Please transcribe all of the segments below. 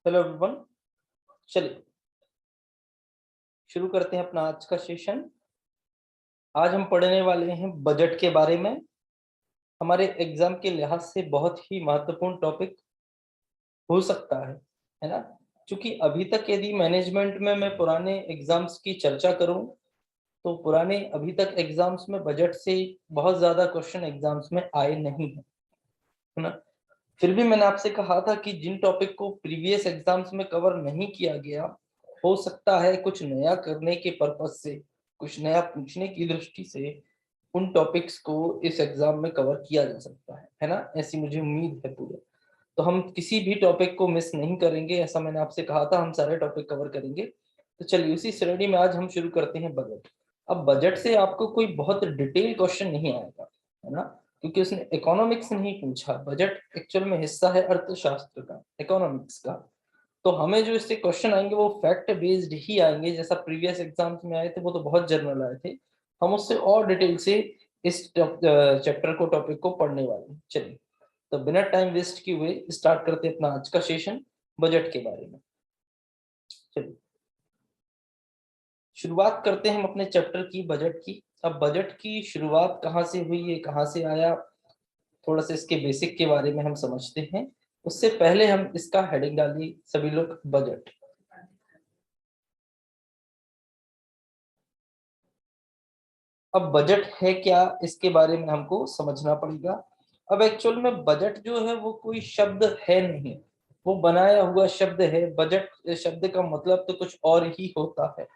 Hello everyone. चलिए शुरू करते हैं अपना आज का सेशन। आज हम पढ़ने वाले हैं बजट के बारे में। हमारे एग्जाम के लिहाज से बहुत ही महत्वपूर्ण टॉपिक हो सकता है ना। क्योंकि अभी तक यदि मैनेजमेंट में मैं पुराने एग्जाम्स की चर्चा करूं तो पुराने अभी तक एग्जाम्स में बजट से बहुत ज्यादा क्वेश्चन एग्जाम्स में आए नहीं है ना। फिर भी मैंने आपसे कहा था कि जिन टॉपिक को प्रीवियस एग्जाम्स में कवर नहीं किया गया, हो सकता है कुछ नया करने के पर्पज से, कुछ नया पूछने की दृष्टि से उन टॉपिक्स को इस एग्जाम में कवर किया जा सकता है ना। ऐसी मुझे उम्मीद है पूरे। तो हम किसी भी टॉपिक को मिस नहीं करेंगे, ऐसा मैंने आपसे कहा था, हम सारे टॉपिक कवर करेंगे। तो चलिए उसी श्रेणी में आज हम शुरू करते हैं बजट। अब बजट से आपको कोई बहुत डिटेल क्वेश्चन नहीं आएगा, है ना, क्योंकि उसने इकोनॉमिक्स नहीं पूछा। बजट एक्चुअल में हिस्सा है अर्थशास्त्र का, इकोनॉमिक्स का। तो हमें जो इससे क्वेश्चन आएंगे वो फैक्ट बेस्ड ही आएंगे। जैसा प्रीवियस एग्जाम्स में आए थे वो तो बहुत जनरल आए थे, हम उससे और डिटेल से इस चैप्टर को, टॉपिक को पढ़ने वाले हैं। चलिए तो बिना टाइम वेस्ट किए हुए स्टार्ट करते हैं अपना आज का सेशन बजट के बारे में। चलिए शुरुआत करते हैं हम अपने चैप्टर की, बजट की। अब बजट की शुरुआत कहाँ से हुई है, कहाँ से आया, थोड़ा सा इसके बेसिक के बारे में हम समझते हैं। उससे पहले हम इसका हेडिंग डालिए सभी लोग, बजट। अब बजट है क्या, इसके बारे में हमको समझना पड़ेगा। अब एक्चुअल में बजट जो है वो कोई शब्द है नहीं, वो बनाया हुआ शब्द है। बजट शब्द का मतलब तो कुछ और ही होता है,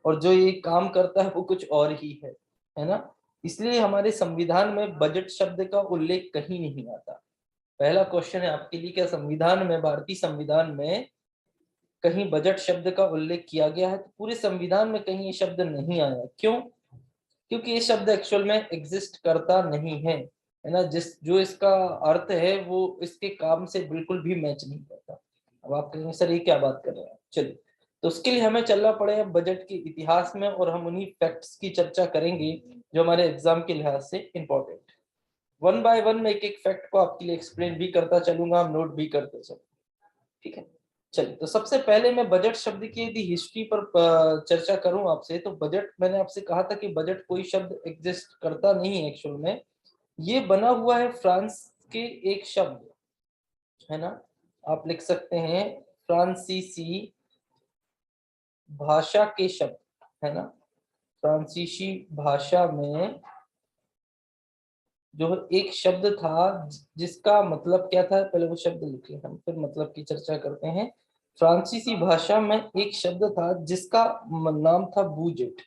और जो ये काम करता है वो कुछ और ही है ना। इसलिए हमारे संविधान में बजट शब्द का उल्लेख कहीं नहीं आता। पहला क्वेश्चन है आपके लिए, क्या संविधान में, भारतीय संविधान में कहीं बजट शब्द का उल्लेख किया गया है? तो पूरे संविधान में कहीं ये शब्द नहीं आया। क्यों? क्योंकि ये शब्द एक्चुअल में एग्जिस्ट करता नहीं है ना। जिस जो इसका अर्थ है वो इसके काम से बिल्कुल भी मैच नहीं करता। अब आप कहेंगे सर ये क्या बात कर रहे हैं। चलिए, तो उसके लिए हमें चलना पड़ेगा बजट के इतिहास में, और हम उन्हीं फैक्ट्स की चर्चा करेंगे जो हमारे एग्जाम के लिहाज से इंपॉर्टेंट। वन बाय वन मैं एक एक फैक्ट को आपके लिए एक्सप्लेन भी करता चलूंगा, हम नोट भी करते चलो, ठीक है। चलिए, तो सबसे पहले मैं बजट शब्द की यदि हिस्ट्री पर चर्चा करूं आपसे, तो बजट, मैंने आपसे कहा था कि बजट कोई शब्द एग्जिस्ट करता नहीं है एक्चुअल में। ये बना हुआ है फ्रांस के एक शब्द, है ना। आप लिख सकते हैं फ्रांसीसी भाषा के शब्द, है ना। फ्रांसीसी भाषा में जो एक शब्द था जिसका मतलब क्या था, पहले वो शब्द लिखे हम फिर मतलब की चर्चा करते हैं। फ्रांसीसी भाषा में एक शब्द था जिसका नाम था बूजेट,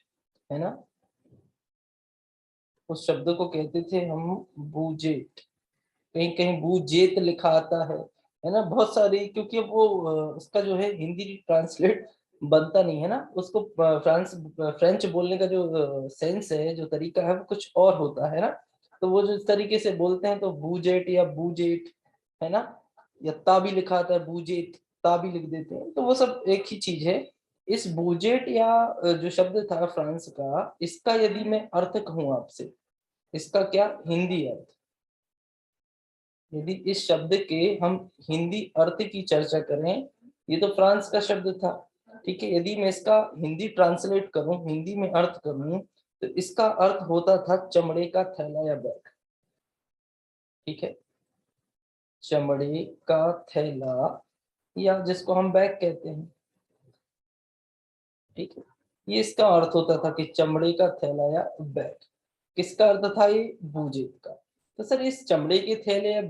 है ना। उस शब्द को कहते थे हम बूजेट। कहीं कहीं बूजेत लिखा आता है ना। बहुत सारी, क्योंकि वो उसका जो है हिंदी ट्रांसलेट बनता नहीं है ना। उसको फ्रेंच बोलने का जो सेंस है, जो तरीका है, वो कुछ और होता है ना। तो वो जो इस तरीके से बोलते हैं तो बूजेट या बूजेट, है ना, या ता भी लिखा आता है बूजेट, ता भी लिख देते हैं, तो वो सब एक ही चीज है। इस बूजेट या जो शब्द था फ्रांस का, इसका यदि मैं अर्थ कहूं आपसे, इसका क्या हिंदी अर्थ, यदि इस शब्द के हम हिंदी अर्थ की चर्चा करें, ये तो फ्रांस का शब्द था, ठीक है। यदि मैं इसका हिंदी ट्रांसलेट करूं, हिंदी में अर्थ करूं, तो इसका अर्थ होता था चमड़े का थैला या बैग, ठीक है। चमड़े का थैला, या जिसको हम बैग कहते हैं, ठीक है। ये इसका अर्थ होता था कि चमड़े का थैला या बैग। किसका अर्थ था ये? बूजेट का। तो सर इस चमड़े के थैले या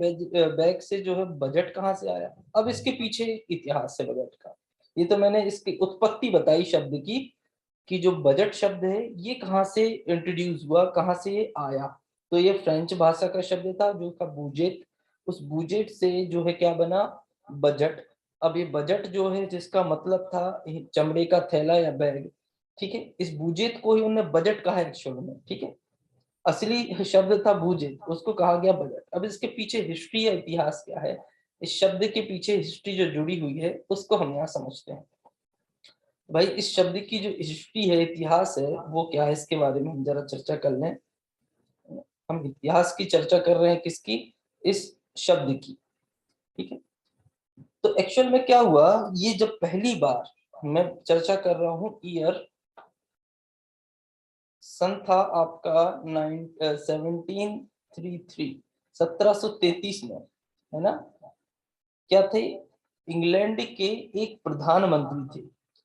बैग से जो है बजट कहाँ से आया? अब इसके पीछे इतिहास है बजट का। ये तो मैंने इसकी उत्पत्ति बताई शब्द की, कि जो बजट शब्द है ये कहाँ से इंट्रोड्यूस हुआ, कहाँ से ये आया। तो ये फ्रेंच भाषा का शब्द था जो था बूजेट। उस बूजेट से जो है क्या बना? बजट। अब ये बजट जो है जिसका मतलब था चमड़े का थैला या बैग, ठीक है, इस बूजेट को ही उन्होंने बजट कहा एक्चुअल में, ठीक है। असली शब्द था बूजेट, उसको कहा गया बजट। अब इसके पीछे हिस्ट्री या इतिहास क्या है, इस शब्द के पीछे हिस्ट्री जो जुड़ी हुई है उसको हम यहाँ समझते हैं। भाई इस शब्द की जो हिस्ट्री है, इतिहास है, वो क्या है, इसके बारे में हम जरा चर्चा कर लें। हम इतिहास की चर्चा कर रहे हैं, किसकी? इस शब्द की, ठीक है। तो एक्चुअल में क्या हुआ, ये जब पहली बार मैं चर्चा कर रहा हूँ, ईयर सन था आपका 1733 में, है ना। क्या थे, इंग्लैंड के एक प्रधानमंत्री थे,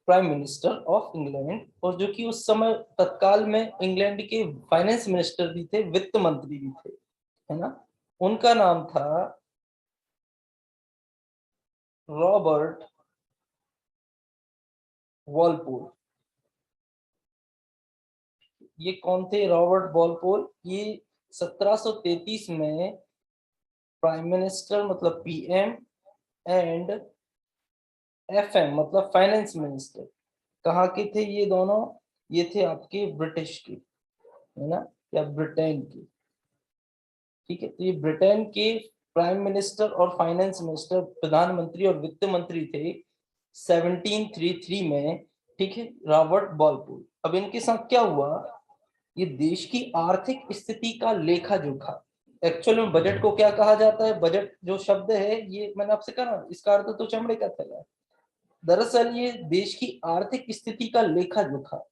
प्राइम मिनिस्टर ऑफ इंग्लैंड, और जो कि उस समय तत्काल में इंग्लैंड के फाइनेंस मिनिस्टर भी थे, वित्त मंत्री भी थे, है ना। उनका नाम था रॉबर्ट वॉलपोल। ये कौन थे, रॉबर्ट वॉलपोल। ये 1733 में प्राइम मिनिस्टर मतलब पीएम, एंड एफएम मतलब फाइनेंस मिनिस्टर, कहाँ के थे ये दोनों, ये थे आपके ब्रिटिश के, है ना, या ब्रिटेन के। ठीक है, तो ये ब्रिटेन के प्राइम मिनिस्टर और फाइनेंस मिनिस्टर, प्रधानमंत्री और वित्त मंत्री थे 1733 में। ठीक है, रॉबर्ट वॉलपोल। अब इनके साथ क्या हुआ, ये देश की आर्थिक स्थिति का लेखा जोखा। एक्चुअल में बजट को क्या कहा जाता है, बजट जो शब्द है, ये मैंने आपसे कहा, इसका अर्थ तो चमड़े का थैला है। दरअसल ये देश की आर्थिक स्थिति का लेखा जोखा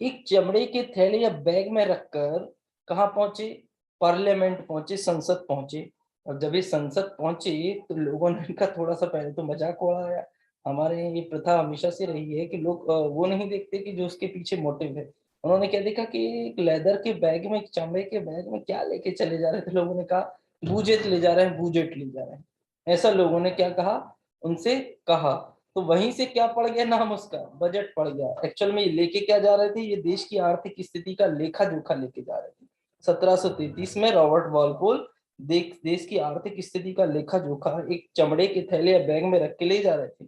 एक चमड़े के थैले या बैग में रखकर कहाँ पहुंचे, पार्लियामेंट पहुंचे, संसद पहुंचे। और जब ये संसद पहुंचे तो लोगों ने इनका थोड़ा सा पहले तो मजाक उड़ाया। हमारे यहाँ ये प्रथा हमेशा से रही है कि लोग वो नहीं देखते कि जो उसके पीछे मोटिव है। उन्होंने क्या देखा कि एक लेदर के बैग में, एक चमड़े के बैग में क्या लेके चले जा रहे थे, लोगों ने कहा बूजेट ले जा रहे हैं, बूजेट ले जा रहे हैं। ऐसा लोगों ने क्या कहा, उनसे कहा। तो वहीं से क्या पड़ गया नाम उसका, बजट पड़ गया। एक्चुअल में ये लेके क्या जा रहे थे, ये देश की आर्थिक स्थिति का लेखा जोखा लेके जा रहे थे। 1733 में रॉबर्ट वॉलपोल देश की आर्थिक स्थिति का लेखा जोखा एक चमड़े के थैले या बैग में रख के ले जा रहे थे।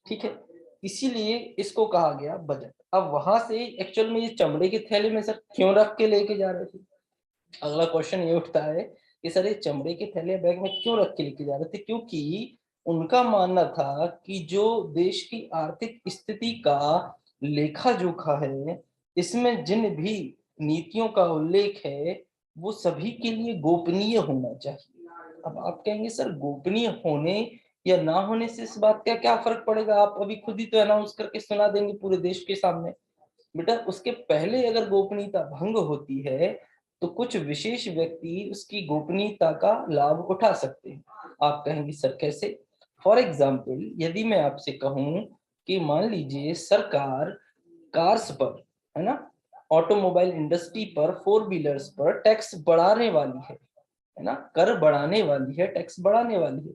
ठीक है, इसीलिए इसको कहा गया बजट। अब वहां से एक्चुअल में ये चमड़े के थैले में सर क्यों रख के लेके जा रहे थे, अगला क्वेश्चन ये उठता है कि सर ये चमड़े के थैले बैग में क्यों रख के लेके जा रहे थे। क्योंकि उनका मानना था कि जो देश की आर्थिक स्थिति का लेखा जोखा है, इसमें जिन भी नीतियों का उल्लेख है वो सभी के लिए गोपनीय होना चाहिए। अब आप कहेंगे सर गोपनीय होने या ना होने से इस बात का क्या फर्क पड़ेगा, आप अभी खुद ही तो अनाउंस करके सुना देंगे पूरे देश के सामने। बेटा उसके पहले अगर गोपनीयता भंग होती है तो कुछ विशेष व्यक्ति उसकी गोपनीयता का लाभ उठा सकते हैं। आप कहेंगे सर कैसे। फॉर एग्जाम्पल यदि मैं आपसे कहूं कि मान लीजिए सरकार कार्स पर, है ना, ऑटोमोबाइल इंडस्ट्री पर, फोर व्हीलर्स पर टैक्स बढ़ाने वाली है ना, कर बढ़ाने वाली है, टैक्स बढ़ाने वाली है।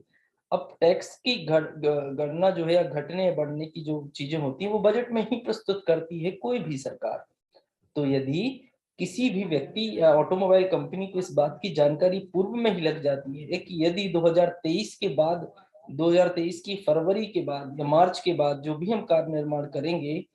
अब टैक्स की गणना जो है या घटने या बढ़ने की जो चीजें होती है वो बजट में ही प्रस्तुत करती है कोई भी सरकार। तो यदि किसी भी व्यक्ति या ऑटोमोबाइल कंपनी को इस बात की जानकारी पूर्व में ही लग जाती है कि यदि 2023 के बाद, 2023 की फरवरी के बाद या मार्च के बाद जो भी हम कार निर्माण करेंगे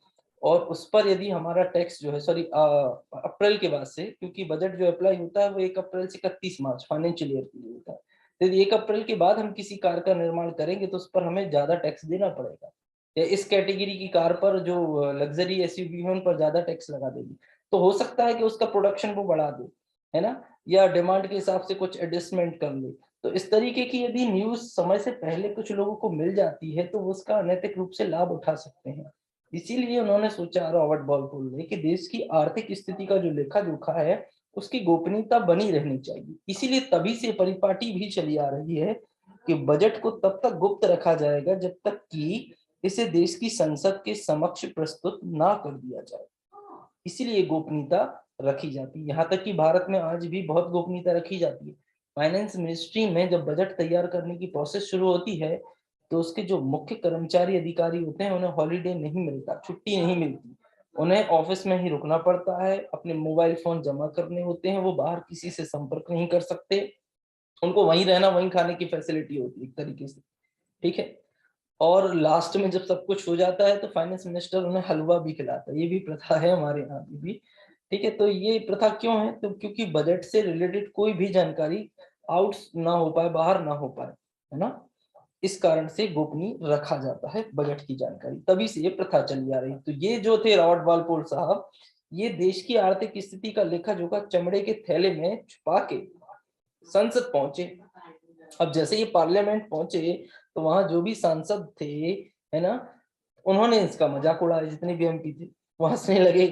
और उस पर यदि हमारा टैक्स जो है, सॉरी अप्रैल के बाद से, क्योंकि बजट जो अप्लाई होता है वो 1 अप्रैल से 31 मार्च फाइनेंशियल ईयर के लिए होता है। तो यदि 1 अप्रैल के बाद हम किसी कार का निर्माण करेंगे तो उस पर हमें ज्यादा टैक्स देना पड़ेगा, या इस कैटेगरी की कार पर जो लग्जरी एसयूवी है उन पर ज्यादा टैक्स लगा देगी। तो हो सकता है कि उसका प्रोडक्शन वो बढ़ा दे, है ना, या डिमांड के हिसाब से कुछ एडजस्टमेंट कर ले। तो इस तरीके की यदि न्यूज समय से पहले कुछ लोगों को मिल जाती है तो वो उसका अनैतिक रूप से लाभ उठा सकते हैं। इसीलिए उन्होंने सोचा, रॉबर्ट वॉलपोल ने, कि देश की आर्थिक स्थिति का जो लेखा जोखा है उसकी गोपनीयता बनी रहनी चाहिए। इसीलिए तभी से परिपाटी भी चली आ रही है कि बजट को तब तक गुप्त रखा जाएगा जब तक कि इसे देश की संसद के समक्ष प्रस्तुत ना कर दिया जाए। इसीलिए गोपनीयता रखी जाती है। यहाँ तक कि भारत में आज भी बहुत गोपनीयता रखी जाती है। फाइनेंस मिनिस्ट्री में जब बजट तैयार करने की प्रोसेस शुरू होती है तो उसके जो मुख्य कर्मचारी अधिकारी होते हैं उन्हें हॉलीडे नहीं मिलता, छुट्टी नहीं मिलती। उन्हें ऑफिस में ही रुकना पड़ता है, अपने मोबाइल फोन जमा करने होते हैं, वो बाहर किसी से संपर्क नहीं कर सकते। उनको वहीं रहना, वहीं खाने की फैसिलिटी होती है एक तरीके से। ठीक है, और लास्ट में जब सब कुछ हो जाता है तो फाइनेंस मिनिस्टर उन्हें हलवा भी खिलाता है। ये भी प्रथा है हमारे यहाँ भी। ठीक है, तो ये प्रथा क्यों है, तो क्योंकि बजट से रिलेटेड कोई भी जानकारी आउट ना हो पाए, बाहर ना हो पाए, है ना। इस कारण से गोपनीय रखा जाता है बजट की जानकारी, तभी से ये प्रथा चली आ रही। तो ये जो थे रॉबर्ट वालपोल साहब, ये देश की आर्थिक स्थिति का लेखा जोखा चमड़े के थैले में छुपा के संसद पहुंचे। अब जैसे ये पार्लियामेंट पहुंचे तो वहां जो भी सांसद थे, है ना, उन्होंने इसका मजाक उड़ाया, जितने भी एमपी थे वो हंसने लगे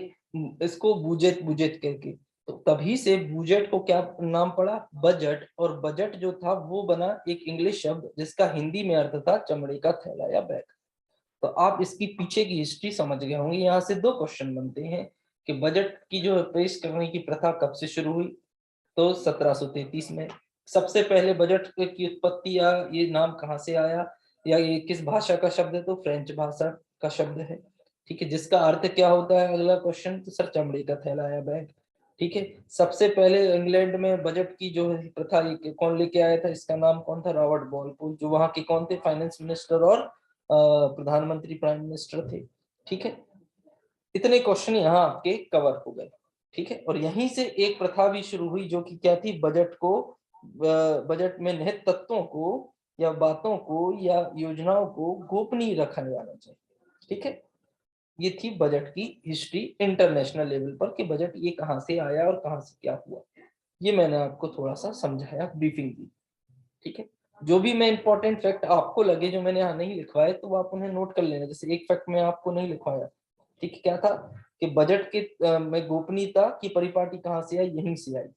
इसको बुजेट बुजेट करके। तो तभी से बुजेट को क्या नाम पड़ा, बजट। और बजट जो था वो बना एक इंग्लिश शब्द जिसका हिंदी में अर्थ था चमड़े का थैला या बैग। तो आप इसकी पीछे की हिस्ट्री समझ गए होंगे। यहाँ से दो क्वेश्चन बनते हैं कि बजट की जो पेश करने की प्रथा कब से शुरू हुई, तो 1733 में। सबसे पहले बजट की उत्पत्ति या ये नाम कहाँ से आया, या ये किस भाषा का शब्द है, तो फ्रेंच भाषा का शब्द है। ठीक है, जिसका अर्थ क्या होता है, अगला क्वेश्चन, तो सर चमड़े का थैला या बैग। ठीक है, सबसे पहले इंग्लैंड में बजट की जो है प्रथा कौन लेके आया था, इसका नाम कौन था, रॉबर्ट वॉलपोल, जो वहां के कौन थे, फाइनेंस मिनिस्टर और प्रधानमंत्री प्राइम मिनिस्टर थे। ठीक है, इतने क्वेश्चन यहाँ आपके कवर हो गए। ठीक है, और यहीं से एक प्रथा भी शुरू हुई जो कि क्या थी, बजट को बजट में निहित तत्वों को या बातों को या योजनाओं को गोपनीय रखा जाना चाहिए। ठीक है, ये थी बजट की हिस्ट्री इंटरनेशनल लेवल पर कि बजट ये कहाँ से आया और कहाँ से क्या हुआ। ये मैंने आपको थोड़ा सा समझाया, ब्रीफिंग दी। ठीक है, जो भी मैं इंपॉर्टेंट फैक्ट आपको लगे जो मैंने यहाँ नहीं लिखवाए तो आप उन्हें नोट कर लेना। जैसे एक फैक्ट मैं आपको नहीं लिखवाया, ठीक है, क्या था कि बजट के में गोपनीयता की परिपाटी कहाँ से आई, यहीं से आई,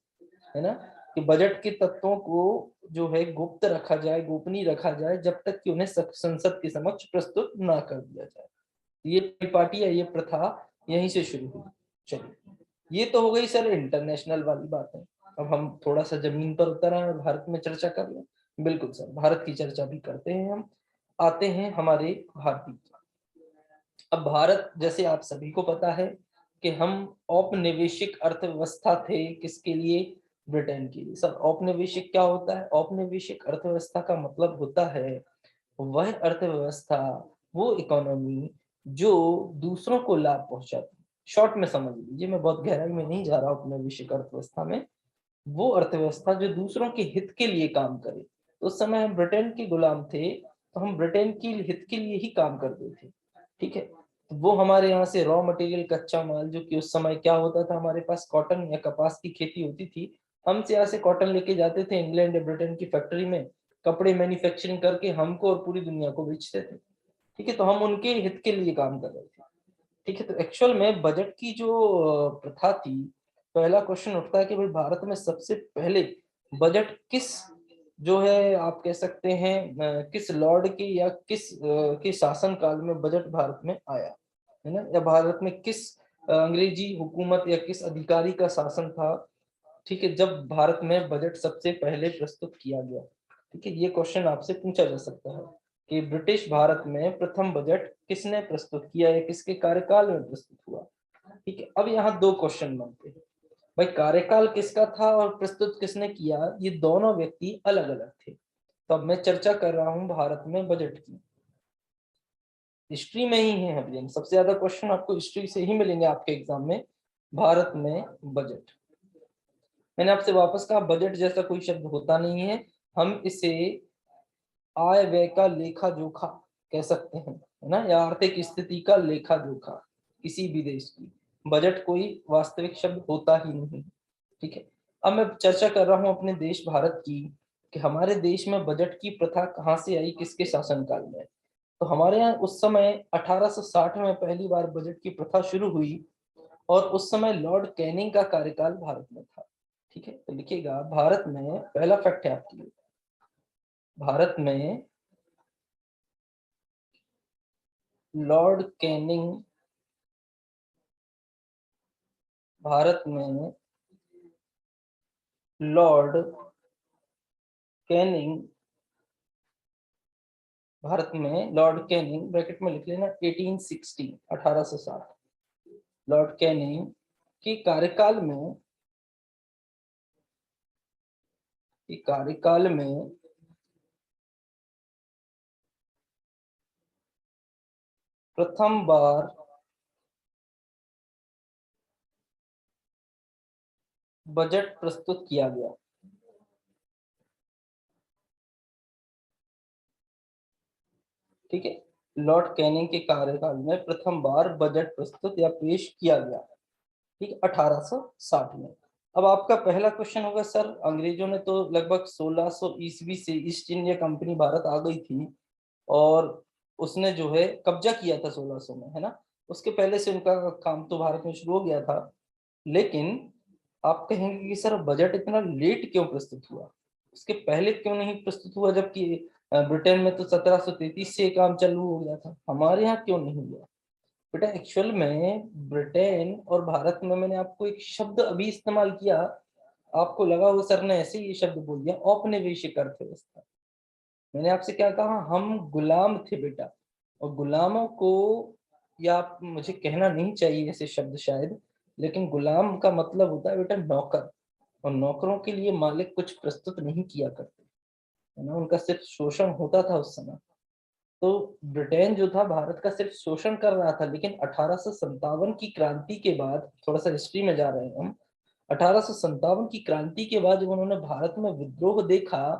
है ना, कि बजट के तत्वों को जो है गुप्त रखा जाए, गोपनीय रखा जाए, जब तक कि उन्हें संसद के समक्ष प्रस्तुत ना कर दिया जाए। ये परिपाटी या ये प्रथा यहीं से शुरू हुई। चलिए, ये तो हो गई सर इंटरनेशनल वाली बात है। अब हम थोड़ा सा जमीन पर उतर आए और भारत में चर्चा कर लें। बिल्कुल सर, भारत की चर्चा भी करते हैं हम। आते हैं हमारे भारतीय। अब भारत, जैसे आप सभी को पता है कि हम औपनिवेशिक अर्थव्यवस्था थे, किसके लिए, ब्रिटेन के लिए। सर औपनिवेशिक क्या होता है, औपनिवेशिक अर्थव्यवस्था का मतलब होता है वह अर्थव्यवस्था, वो इकोनॉमी जो दूसरों को लाभ पहुंचाती है। शॉर्ट में समझ लीजिए, मैं बहुत गहराई में नहीं जा रहा औपनिवेशिक अर्थव्यवस्था में। वो अर्थव्यवस्था जो दूसरों के हित के लिए काम करे। तो उस समय हम ब्रिटेन के गुलाम थे, तो हम ब्रिटेन के हित के लिए ही काम करते थे। ठीक है, तो वो हमारे यहाँ से रॉ मटेरियल, कच्चा माल, जो कि उस समय क्या होता था, हमारे पास कॉटन या कपास की खेती होती थी, हम से यहाँ से कॉटन लेके जाते थे इंग्लैंड या ब्रिटेन की फैक्ट्री में, कपड़े मैन्युफैक्चरिंग करके हमको और पूरी दुनिया को बेचते थे। ठीक है, तो हम उनके हित के लिए काम कर रहे थे। ठीक है, तो एक्चुअल में बजट की जो प्रथा थी, पहला क्वेश्चन उठता है कि भाई भारत में सबसे पहले बजट किस, जो है आप कह सकते हैं किस लॉर्ड के या किस के शासन काल में बजट भारत में आया, है ना, या भारत में किस अंग्रेजी हुकूमत या किस अधिकारी का शासन था। ठीक है, जब भारत में बजट सबसे पहले प्रस्तुत किया गया। ठीक है, ये क्वेश्चन आपसे पूछा जा सकता है कि ब्रिटिश भारत में प्रथम बजट किसने प्रस्तुत किया या किसके कार्यकाल में प्रस्तुत हुआ। ठीक है, अब यहाँ दो क्वेश्चन बनते हैं, भाई कार्यकाल किसका था और प्रस्तुत किसने किया, ये दोनों व्यक्ति अलग अलग थे। तो अब मैं चर्चा कर रहा हूँ भारत में बजट की, हिस्ट्री में ही है अभी। सबसे ज्यादा क्वेश्चन आपको हिस्ट्री से ही मिलेंगे आपके एग्जाम में। भारत में बजट, मैंने आपसे वापस कहा बजट जैसा कोई शब्द होता नहीं है, हम इसे आय व्यय का लेखा जोखा कह सकते हैं, है ना, या आर्थिक स्थिति का लेखा जोखा किसी भी देश की। बजट कोई वास्तविक शब्द होता ही नहीं। ठीक है, अब मैं चर्चा कर रहा हूं अपने देश भारत की कि हमारे देश में बजट की प्रथा कहाँ से आई, किसके शासनकाल में। तो हमारे यहाँ उस समय 1860 में पहली बार बजट की प्रथा शुरू हुई, और उस समय लॉर्ड कैनिंग का कार्यकाल भारत में था। ठीक है, तो लिखिएगा, भारत में पहला फैक्ट है आपके लिए, भारत में लॉर्ड कैनिंग, भारत में लॉर्ड कैनिंग, भारत में लॉर्ड कैनिंग, ब्रैकेट में लिख लेना 1860, 1860, लॉर्ड कैनिंग के कार्यकाल में, के कार्यकाल में प्रथम बार बजट प्रस्तुत किया गया। ठीक है, लॉर्ड कैनिंग के कार्यकाल में प्रथम बार बजट प्रस्तुत या पेश किया गया। ठीक, 1860 में। अब आपका पहला क्वेश्चन होगा, सर अंग्रेजों ने तो लगभग 1600 ईस्वी से ईस्ट इंडिया कंपनी भारत आ गई थी और उसने जो है कब्जा किया था 1600 में, है ना। उसके पहले से उनका काम तो भारत में शुरू हो गया था। लेकिन आप कहेंगे कि सर बजट इतना लेट क्यों प्रस्तुत हुआ, उसके पहले क्यों नहीं प्रस्तुत हुआ, जबकि ब्रिटेन में तो 1733 से काम चालू हो गया था, हमारे यहाँ क्यों नहीं हुआ। बेटा एक्चुअल में ब्रिटेन और भारत में मैंने आपको एक शब्द अभी इस्तेमाल किया, आपको लगा वो सर ने ऐसे ही ये शब्द बोल दिया, औपनिवेशिक अर्थव्यवस्था। मैंने आपसे क्या कहा, हम गुलाम थे बेटा। और गुलामों को, या मुझे कहना नहीं चाहिए ऐसे शब्द शायद, लेकिन गुलाम का मतलब होता है बेटा नौकर। और नौकरों के लिए मालिक कुछ प्रस्तुत नहीं किया करते, है ना, उनका सिर्फ शोषण होता था उस समय। तो ब्रिटेन जो था भारत का सिर्फ शोषण कर रहा था, लेकिन 1857 की क्रांति के बाद, थोड़ा सा हिस्ट्री में जा रहे हैं हम, 1857 की क्रांति के बाद जब उन्होंने भारत में विद्रोह देखा,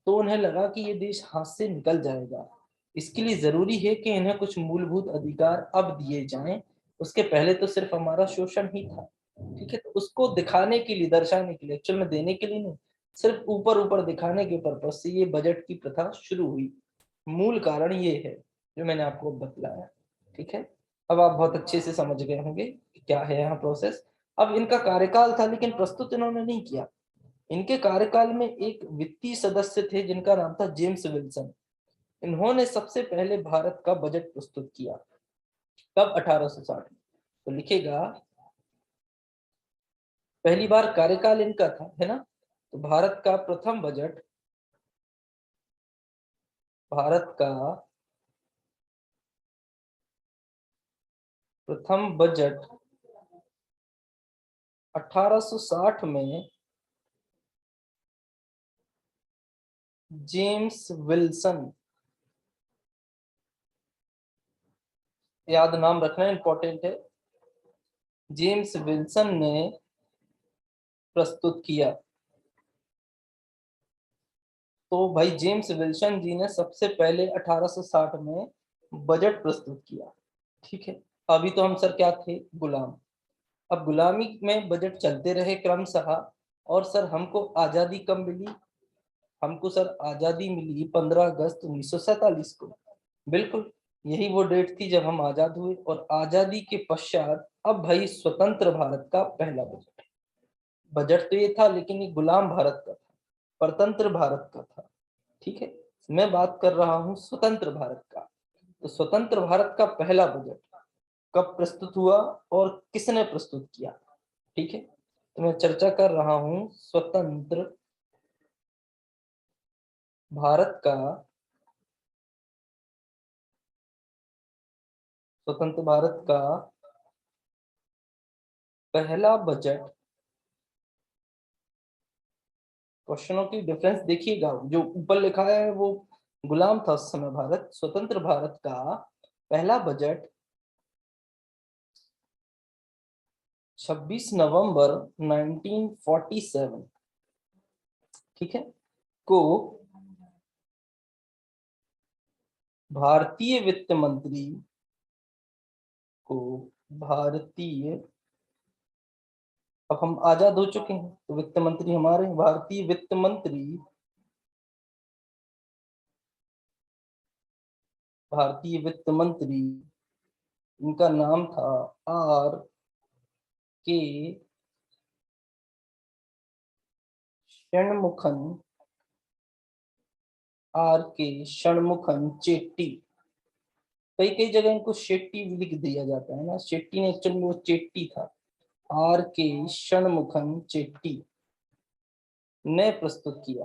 तो उन्हें लगा कि ये देश हाथ से निकल जाएगा। इसके लिए जरूरी है कि इन्हें कुछ मूलभूत अधिकार अब दिए जाएं, उसके पहले तो सिर्फ हमारा शोषण ही था। ठीक है, तो उसको दिखाने के लिए, दर्शाने के लिए, एक्चुअल में देने के लिए नहीं, सिर्फ ऊपर ऊपर दिखाने के पर्पज से ये बजट की प्रथा शुरू हुई। मूल कारण ये है जो मैंने आपको बतलाया। ठीक है, अब आप बहुत अच्छे से समझ गए होंगे कि क्या है यहाँ प्रोसेस। अब इनका कार्यकाल था, लेकिन प्रस्तुत इन्होंने नहीं किया। इनके कार्यकाल में एक वित्तीय सदस्य थे जिनका नाम था जेम्स विल्सन। इन्होंने सबसे पहले भारत का बजट प्रस्तुत किया, कब, 1860 में। तो लिखेगा, पहली बार कार्यकाल इनका था, है ना। तो भारत का प्रथम बजट, भारत का प्रथम बजट 1860 में जेम्स विल्सन, याद नाम रखना इंपॉर्टेंट है, जेम्स विल्सन ने प्रस्तुत किया। तो भाई जेम्स विल्सन जी ने सबसे पहले 1860 में बजट प्रस्तुत किया। ठीक है, अभी तो हम सर क्या थे, गुलाम। अब गुलामी में बजट चलते रहे क्रमशः। और सर हमको आजादी कब मिली, हमको सर आजादी मिली 15 अगस्त 1947 को। बिल्कुल, यही वो डेट थी जब हम आजाद हुए। और आजादी के पश्चात अब भाई स्वतंत्र भारत का पहला बजट। बजट तो ये था, लेकिन ये गुलाम भारत का था, परतंत्र भारत का था। ठीक है, मैं बात कर रहा हूं स्वतंत्र भारत का। तो स्वतंत्र भारत का पहला बजट कब प्रस्तुत हुआ और किसने प्रस्तुत किया। ठीक है, तो मैं चर्चा कर रहा हूं भारत का स्वतंत्र भारत का पहला बजट। क्वेश्चनों की डिफरेंस देखिएगा, जो ऊपर लिखा है वो गुलाम था उस समय भारत। स्वतंत्र भारत का पहला बजट 26 नवंबर 1947, ठीक है, को भारतीय वित्त मंत्री को भारतीय, अब हम आजाद हो चुके हैं तो वित्त मंत्री हमारे, भारतीय वित्त मंत्री, भारतीय वित्त मंत्री, इनका नाम था आर के षणमुखन, आर के षणमुखन चेट्टी। कई कई जगह इनको शेट्टी भी लिख दिया जाता है ना, शेट्टी ने एक्चुअली वो चेट्टी था। आर के षणमुखन चेट्टी ने प्रस्तुत किया,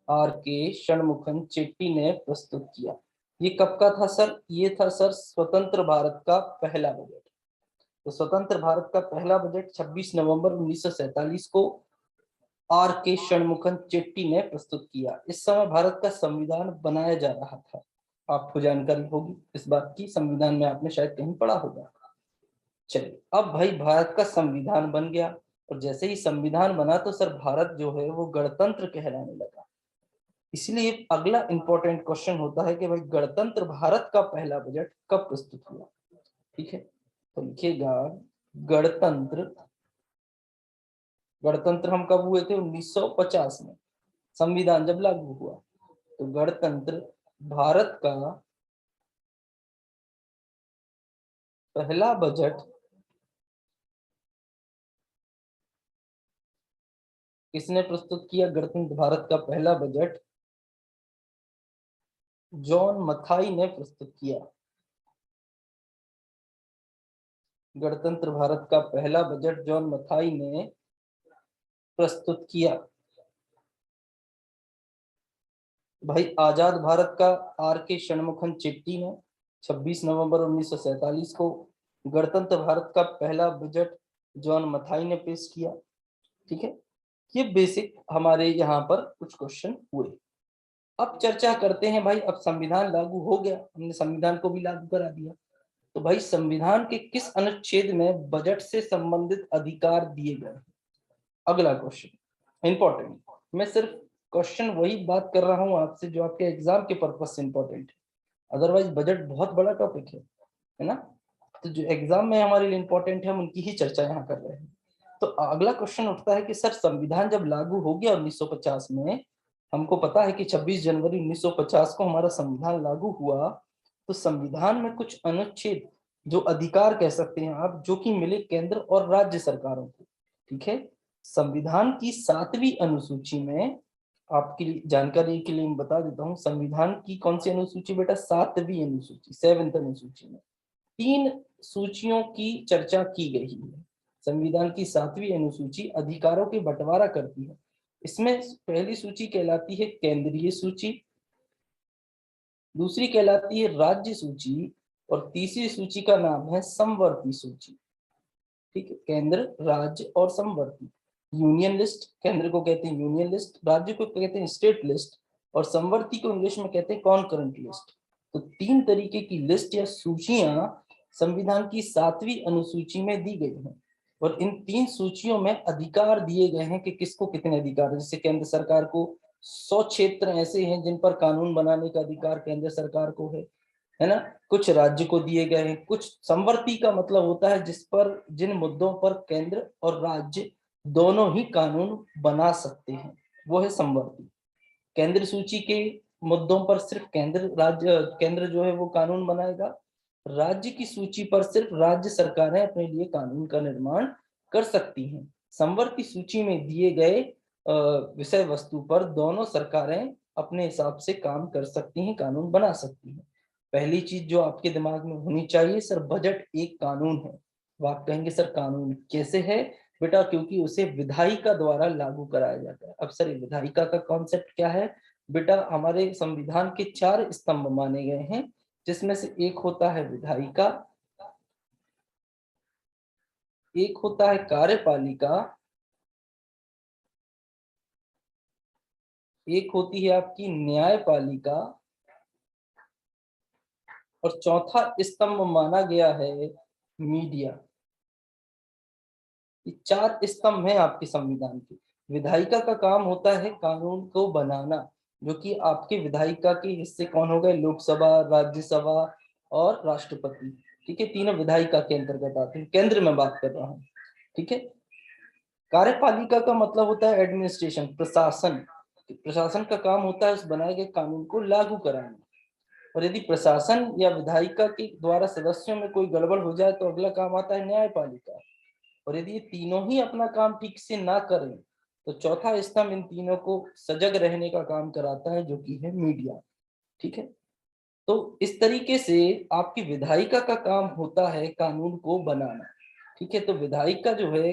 आर के षणमुखन चेट्टी ने प्रस्तुत किया। ये कब का था सर, ये था सर स्वतंत्र भारत का पहला बजट। तो स्वतंत्र भारत का पहला बजट 26 नवंबर 1947 को आर के षणमुखन चेट्टी ने प्रस्तुत किया। इस समय भारत का संविधान बनाया जा रहा था, आपको जानकारी होगी इस बात की, संविधान में आपने शायद कहीं पढ़ा होगा। चलिए, अब भाई भारत का संविधान बन गया, और जैसे ही संविधान बना तो सर भारत जो है वो गणतंत्र कहलाने लगा। इसलिए अगला इंपॉर्टेंट क्वेश्चन होता है कि भाई गणतंत्र भारत का पहला बजट कब प्रस्तुत हुआ। ठीक है, तो लिखिएगा, गणतंत्र गणतंत्र हम कब हुए थे? 1950 में, संविधान जब लागू हुआ। तो गणतंत्र भारत का पहला बजट किसने प्रस्तुत किया? गणतंत्र भारत का पहला बजट जॉन मथाई ने प्रस्तुत किया। गणतंत्र भारत का पहला बजट जॉन मथाई ने प्रस्तुत किया। भाई आजाद भारत का आर के षणमुखम चेट्टी ने 26 नवंबर 1947 को गणतंत्र भारत का पहला बजट जॉन मथाई ने पेश किया। ठीक है, ये बेसिक हमारे यहाँ पर कुछ क्वेश्चन हुए। अब चर्चा करते हैं भाई, अब संविधान लागू हो गया, हमने संविधान को भी लागू करा दिया, तो भाई संविधान के किस अनुच्छेद में बजट से संबंधित अधिकार दिए गए? अगला क्वेश्चन इंपॉर्टेंट, मैं सिर्फ क्वेश्चन वही बात कर रहा हूं आपसे जो आपके एग्जाम के पर्पज से इंपॉर्टेंट है, अदरवाइज बजट बहुत बड़ा टॉपिक है ना, तो जो एग्जाम में हमारे लिए इंपॉर्टेंट है हम उनकी ही चर्चा यहाँ कर रहे हैं। तो अगला क्वेश्चन उठता है कि सर संविधान जब लागू हो गया 1950 में, हमको पता है कि 26 जनवरी 1950 को हमारा संविधान लागू हुआ, तो संविधान में कुछ अनुच्छेद जो अधिकार कह सकते हैं आप, जो कि मिले केंद्र और राज्य सरकारों को। ठीक है, संविधान की 7वीं अनुसूची में, आपकी जानकारी के लिए मैं बता देता हूँ, संविधान की कौन सी अनुसूची बेटा? 7वीं अनुसूची, 7th अनुसूची में 3 सूचियों की चर्चा की गई है। संविधान की 7वीं अनुसूची अधिकारों के बंटवारा करती है। इसमें पहली सूची कहलाती है केंद्रीय सूची, दूसरी कहलाती है राज्य सूची, और तीसरी सूची का नाम है समवर्ती सूची। ठीक है, केंद्र, राज्य और समवर्ती। यूनियन लिस्ट, केंद्र को कहते हैं यूनियन लिस्ट, राज्य को कहते हैं स्टेट लिस्ट, और समवर्ती को इंग्लिश में कहते हैं कॉन्करेंट लिस्ट। तो 3 तरीके की लिस्ट या सूचियां संविधान की 7वीं अनुसूची में दी गई हैं, और इन 3 सूचियों में अधिकार दिए गए हैं कि किसको कितने अधिकार है। जैसे केंद्र सरकार को 100 क्षेत्र ऐसे हैं जिन पर कानून बनाने का अधिकार केंद्र सरकार को है ना, कुछ राज्य को दिए गए हैं, कुछ समवर्ती का मतलब होता है जिस पर, जिन मुद्दों पर केंद्र और राज्य दोनों ही कानून बना सकते हैं, वो है समवर्ती। केंद्र सूची के मुद्दों पर सिर्फ केंद्र जो है वो कानून बनाएगा, राज्य की सूची पर सिर्फ राज्य सरकारें अपने लिए कानून का निर्माण कर सकती हैं। समवर्ती सूची में दिए गए विषय वस्तु पर दोनों सरकारें अपने हिसाब से काम कर सकती हैं, कानून बना सकती हैं। पहली चीज जो आपके दिमाग में होनी चाहिए, सर बजट एक कानून है। वो आप कहेंगे सर कानून कैसे है बेटा? क्योंकि उसे विधायिका द्वारा लागू कराया जाता है। अब सर विधायिका का कॉन्सेप्ट क्या है बेटा? हमारे संविधान के 4 स्तंभ माने गए हैं, जिसमें से एक होता है विधायिका, एक होता है कार्यपालिका, एक होती है आपकी न्यायपालिका, और चौथा स्तंभ माना गया है मीडिया। ये 4 स्तंभ हैं आपके संविधान के। विधायिका का काम होता है कानून को बनाना, जो कि आपके विधायिका के हिस्से कौन हो गए? लोकसभा, राज्यसभा और राष्ट्रपति। ठीक है, तीनों विधायिका के अंतर्गत आते हैं, केंद्र में बात कर रहा हूँ। ठीक है, कार्यपालिका का मतलब होता है एडमिनिस्ट्रेशन, प्रशासन। प्रशासन का काम होता है उस बनाए गए कानून को लागू कराना, और यदि प्रशासन या विधायिका के द्वारा सदस्यों में कोई गड़बड़ हो जाए तो अगला काम आता है न्यायपालिका, और यदि ये तीनों ही अपना काम ठीक से ना करें तो चौथा स्तंभ इन तीनों को सजग रहने का काम कराता है, जो कि है मीडिया। ठीक है, तो इस तरीके से आपकी विधायिका का काम होता है कानून को बनाना। ठीक है, तो विधायिका जो है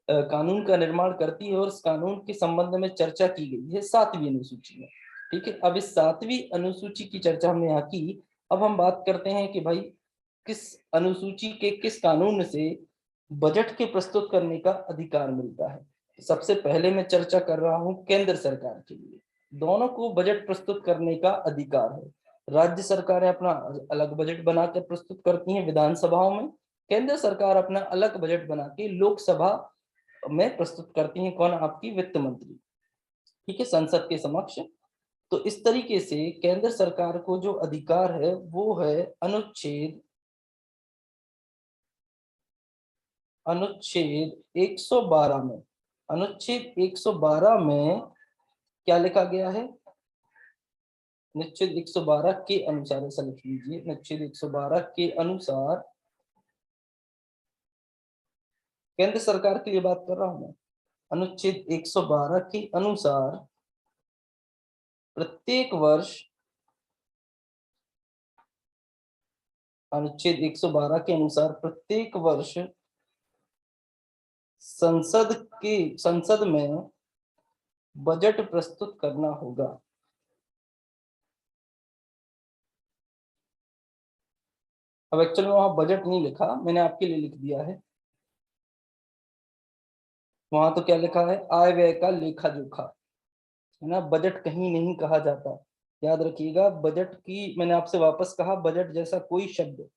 कानून का निर्माण करती है, और इस कानून के संबंध में चर्चा की गई है 7वीं अनुसूची में। ठीक है, अब इस 7वीं अनुसूची की चर्चा हमने यहाँ की। अब हम बात करते हैं कि भाई किस अनुसूची के किस कानून से बजट के प्रस्तुत करने का अधिकार मिलता है। सबसे पहले मैं चर्चा कर रहा हूं केंद्र सरकार के लिए, दोनों को बजट प्रस्तुत करने का अधिकार है। राज्य सरकारें अपना अलग बजट बनाकर प्रस्तुत करती हैं विधानसभाओं में, केंद्र सरकार अपना अलग बजट बना के लोकसभा में प्रस्तुत करती हैं। कौन? आपकी वित्त मंत्री। ठीक है, संसद के समक्ष। तो इस तरीके से केंद्र सरकार को जो अधिकार है वो है अनुच्छेद 112 में। अनुच्छेद 112 में क्या लिखा गया है? अनुच्छेद 112 के अनुसार, ऐसा लिख लीजिए, अनुच्छेद 112 के अनुसार, केंद्र सरकार के लिए बात कर रहा हूं मैं। अनुच्छेद 112 के अनुसार प्रत्येक वर्ष, अनुच्छेद 112 के अनुसार प्रत्येक वर्ष संसद में बजट प्रस्तुत करना होगा। अब एक्चुअली में वहां बजट नहीं लिखा, मैंने आपके लिए लिख दिया है। वहां तो क्या लिखा है? आय व्यय का लेखा जोखा, है ना। बजट कहीं नहीं कहा जाता, याद रखिएगा। बजट की, मैंने आपसे वापस कहा, बजट जैसा कोई शब्द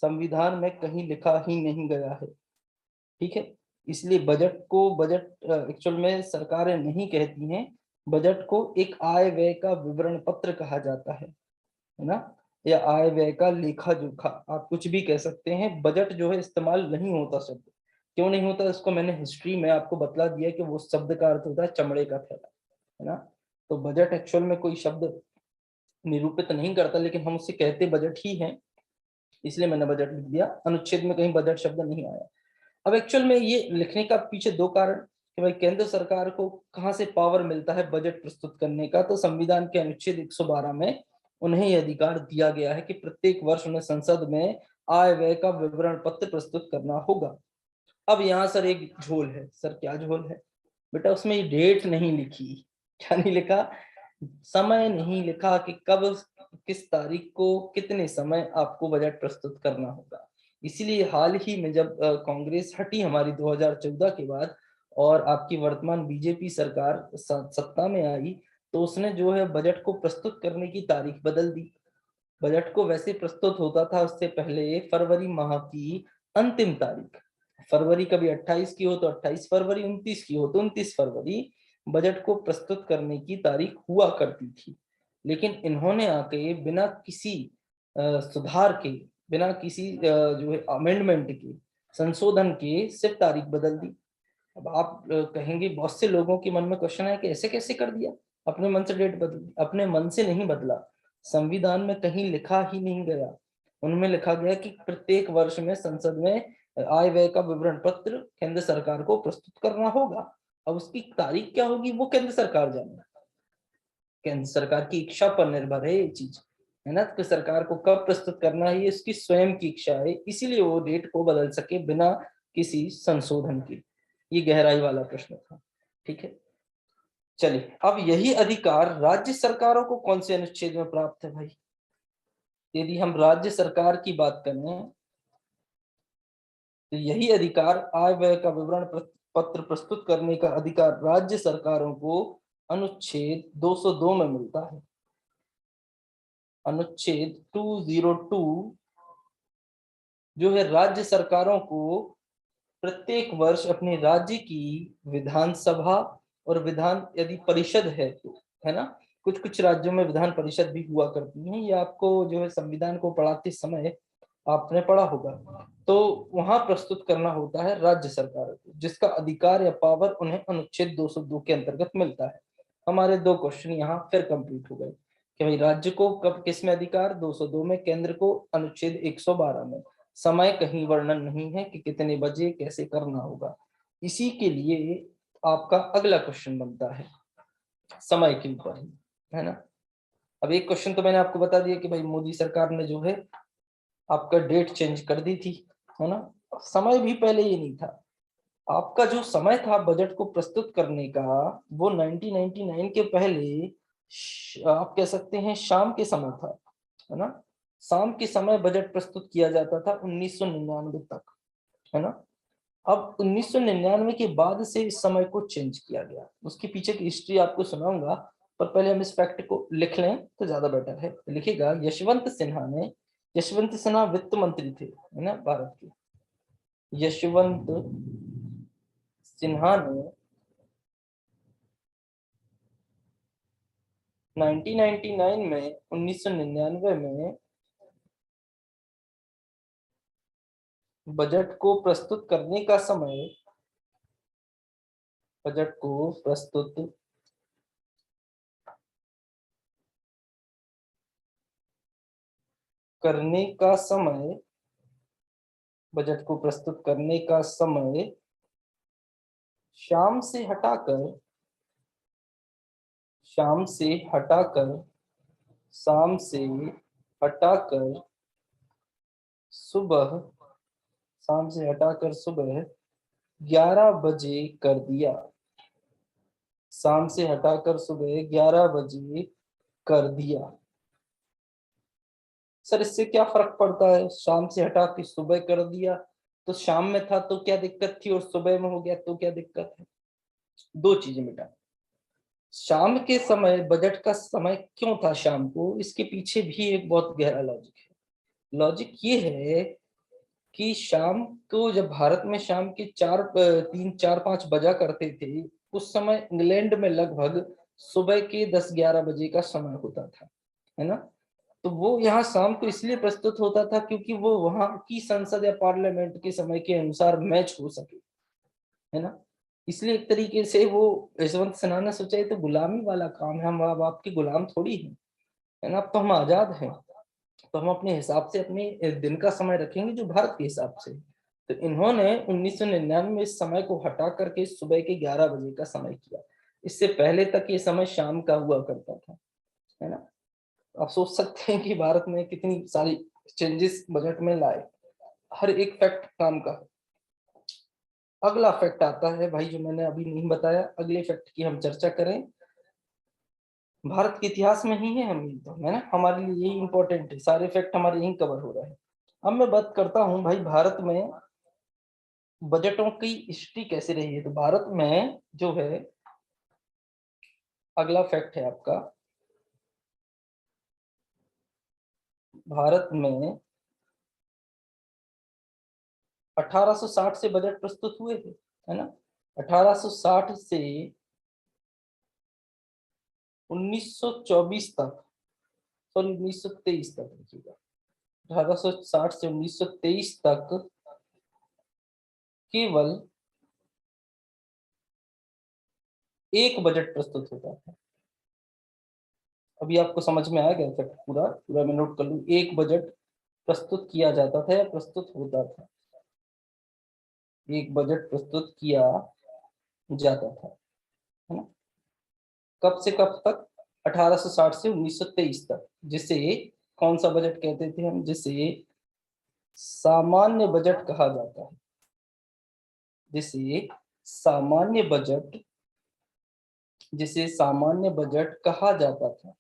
संविधान में कहीं लिखा ही नहीं गया है, ठीक है। इसलिए बजट को, बजट एक्चुअल में सरकारें नहीं कहती हैं, बजट को एक आय व्यय का विवरण पत्र कहा जाता है ना, या आय व्यय का लेखा जोखा, आप कुछ भी कह सकते हैं। बजट जो है इस्तेमाल नहीं होता शब्द। क्यों नहीं होता, इसको मैंने हिस्ट्री में आपको बतला दिया कि वो शब्द का अर्थ होता है चमड़े का थैला, है ना। तो बजट एक्चुअल में कोई शब्द निरूपित नहीं करता, लेकिन हम उसे कहते बजट ही है, इसलिए मैंने बजट लिख दिया। अनुच्छेद में कहीं बजट शब्द नहीं आया। अब एक्चुअल में ये लिखने का पीछे दो कारण, कि भाई केंद्र सरकार को कहाँ से पावर मिलता है बजट प्रस्तुत करने का। तो संविधान के अनुच्छेद 112 में उन्हें यह अधिकार दिया गया है कि प्रत्येक वर्ष उन्हें संसद में आय व्यय का विवरण पत्र प्रस्तुत करना होगा। अब यहाँ सर एक झोल है। सर क्या झोल है बेटा? उसमें डेट नहीं लिखी। क्या नहीं लिखा? समय नहीं लिखा कि कब, किस तारीख को, कितने समय आपको बजट प्रस्तुत करना होगा। इसीलिए हाल ही में जब कांग्रेस हटी हमारी 2014 के बाद, और आपकी वर्तमान बीजेपी सरकार सत्ता में आई, तो उसने जो है बजट को प्रस्तुत करने की तारीख बदल दी। बजट को वैसे प्रस्तुत होता था उससे पहले फरवरी माह की अंतिम तारीख, फरवरी कभी 28 की हो तो 28 फरवरी, 29 की हो तो 29 फरवरी बजट को प्रस्तुत करने की तारीख हुआ करती थी। लेकिन इन्होंने आके बिना किसी सुधार के, बिना किसी जो है अमेंडमेंट के, संशोधन के, सिर्फ तारीख बदल दी। अब आप कहेंगे, बहुत से लोगों के मन में क्वेश्चन है कि ऐसे कैसे कर दिया, अपने मन से डेट बदल दी। अपने मन से नहीं बदला, संविधान में कहीं लिखा ही नहीं गया। उनमें लिखा गया कि प्रत्येक वर्ष में संसद में आय व्यय का विवरण पत्र केंद्र सरकार को प्रस्तुत करना होगा। अब उसकी तारीख क्या होगी वो केंद्र सरकार जाने, केंद्र सरकार की इच्छा पर निर्भर है ये चीज, है ना। तो सरकार को कब प्रस्तुत करना है ये इसकी स्वयं की इच्छा है, इसीलिए वो डेट को बदल सके बिना किसी संशोधन के। ये गहराई वाला प्रश्न था, ठीक है। चलिए, अब यही अधिकार राज्य सरकारों को कौन से अनुच्छेद में प्राप्त है भाई? यदि हम राज्य सरकार की बात करें तो यही अधिकार, आय व्यय का विवरण पत्र प्रस्तुत करने का अधिकार राज्य सरकारों को अनुच्छेद 202 में मिलता है। अनुच्छेद 202 जो है राज्य सरकारों को प्रत्येक वर्ष अपने राज्य की विधानसभा और विधान यदि परिषद है तो, है ना, कुछ कुछ राज्यों में विधान परिषद भी हुआ करती है, ये आपको जो है संविधान को पढ़ाते समय आपने पढ़ा होगा। तो वहां प्रस्तुत करना होता है राज्य सरकार को, जिसका अधिकार या पावर उन्हें अनुच्छेद 202 के अंतर्गत मिलता है। हमारे दो क्वेश्चन यहाँ फिर कंप्लीट हो गए कि भाई राज्य को कब किस में अधिकार, 202 में, केंद्र को अनुच्छेद 112 में। समय कहीं वर्णन नहीं है कि कितने बजे कैसे करना होगा। इसी के लिए आपका अगला क्वेश्चन बनता है समय के ऊपर ही, है ना। अब एक क्वेश्चन तो मैंने आपको बता दिया कि भाई मोदी सरकार ने जो है आपका डेट चेंज कर दी थी, है ना। समय भी पहले ये नहीं था। आपका जो समय था बजट को प्रस्तुत करने का, वो 1999 के पहले आप कह सकते हैं शाम के समय था, है ना। शाम के समय बजट प्रस्तुत किया जाता था 1999 तक, है ना। अब 1999 के बाद से इस समय को चेंज किया गया, उसके पीछे की हिस्ट्री आपको सुनाऊंगा, पर पहले हम इस फैक्ट को लिख लें तो ज्यादा बेटर है। लिखिएगा, यशवंत सिन्हा वित्त मंत्री थे, है ना, भारत के। यशवंत सिन्हा ने 1999 में, 1999 में बजट को प्रस्तुत करने का समय बजट को प्रस्तुत करने का समय, बजट को प्रस्तुत करने का समय शाम से हटाकर, शाम से हटाकर, शाम से हटाकर सुबह, शाम से हटाकर सुबह 11 बजे कर दिया। शाम से हटाकर सुबह 11 बजे कर दिया। सर इससे क्या फर्क पड़ता है? शाम से हटा के सुबह कर दिया तो शाम में था तो क्या दिक्कत थी, और सुबह में हो गया तो क्या दिक्कत है? दो चीजें मिटा। शाम के समय, बजट का समय क्यों था शाम को, इसके पीछे भी एक बहुत गहरा लॉजिक है। लॉजिक ये है कि शाम को जब भारत में शाम के 3, 4, 5 बजा करते थे, उस समय इंग्लैंड में लगभग सुबह के 10, 11 बजे का समय होता था, है ना। तो वो यहाँ शाम को इसलिए प्रस्तुत होता था क्योंकि वो वहां की संसद या पार्लियामेंट के समय के अनुसार मैच हो सके, है ना। इसलिए एक तरीके से वो यशवंत सिन्हा ने सोचा ये तो गुलामी वाला काम है, हम अब आपके गुलाम थोड़ी हैं, है ना। अब तो हम आजाद हैं, तो हम अपने हिसाब से अपने दिन का समय रखेंगे जो भारत के हिसाब से। तो इन्होंने 1999 में इस समय को हटा करके सुबह के 11 बजे का समय किया। इससे पहले तक ये समय शाम का हुआ करता था, है ना। आप सोच सकते हैं कि भारत में कितनी सारी चेंजेस बजट में लाए, हर एक फैक्ट काम का है। अगला फैक्ट आता है भाई जो मैंने अभी नहीं बताया, अगले फैक्ट की हम चर्चा करें। भारत के इतिहास में ही है हम, तो है ना, हमारे लिए यही इंपॉर्टेंट है, सारे फैक्ट हमारे यही कवर हो रहे हैं। अब मैं बात करता हूं भाई भारत में बजटों की हिस्ट्री कैसे रही है। तो भारत में जो है, अगला फैक्ट है आपका, भारत में 1860 से बजट प्रस्तुत हुए थे, है ना। 1860 से 1924 तक, सॉरी 1923 तक लिखिएगा, 1860 से 1923 तक केवल एक बजट प्रस्तुत होता था। अभी आपको समझ में आ गया फैक्ट पूरा पूरा, मैं नोट कर लूं। एक बजट प्रस्तुत किया जाता था या प्रस्तुत होता था, एक बजट प्रस्तुत किया जाता था, है ना। कब से कब तक? 1860 से 1923 तक, जिसे कौन सा बजट कहते थे हम? जिसे सामान्य बजट कहा जाता है, जिसे सामान्य बजट, जिसे सामान्य बजट कहा जाता था।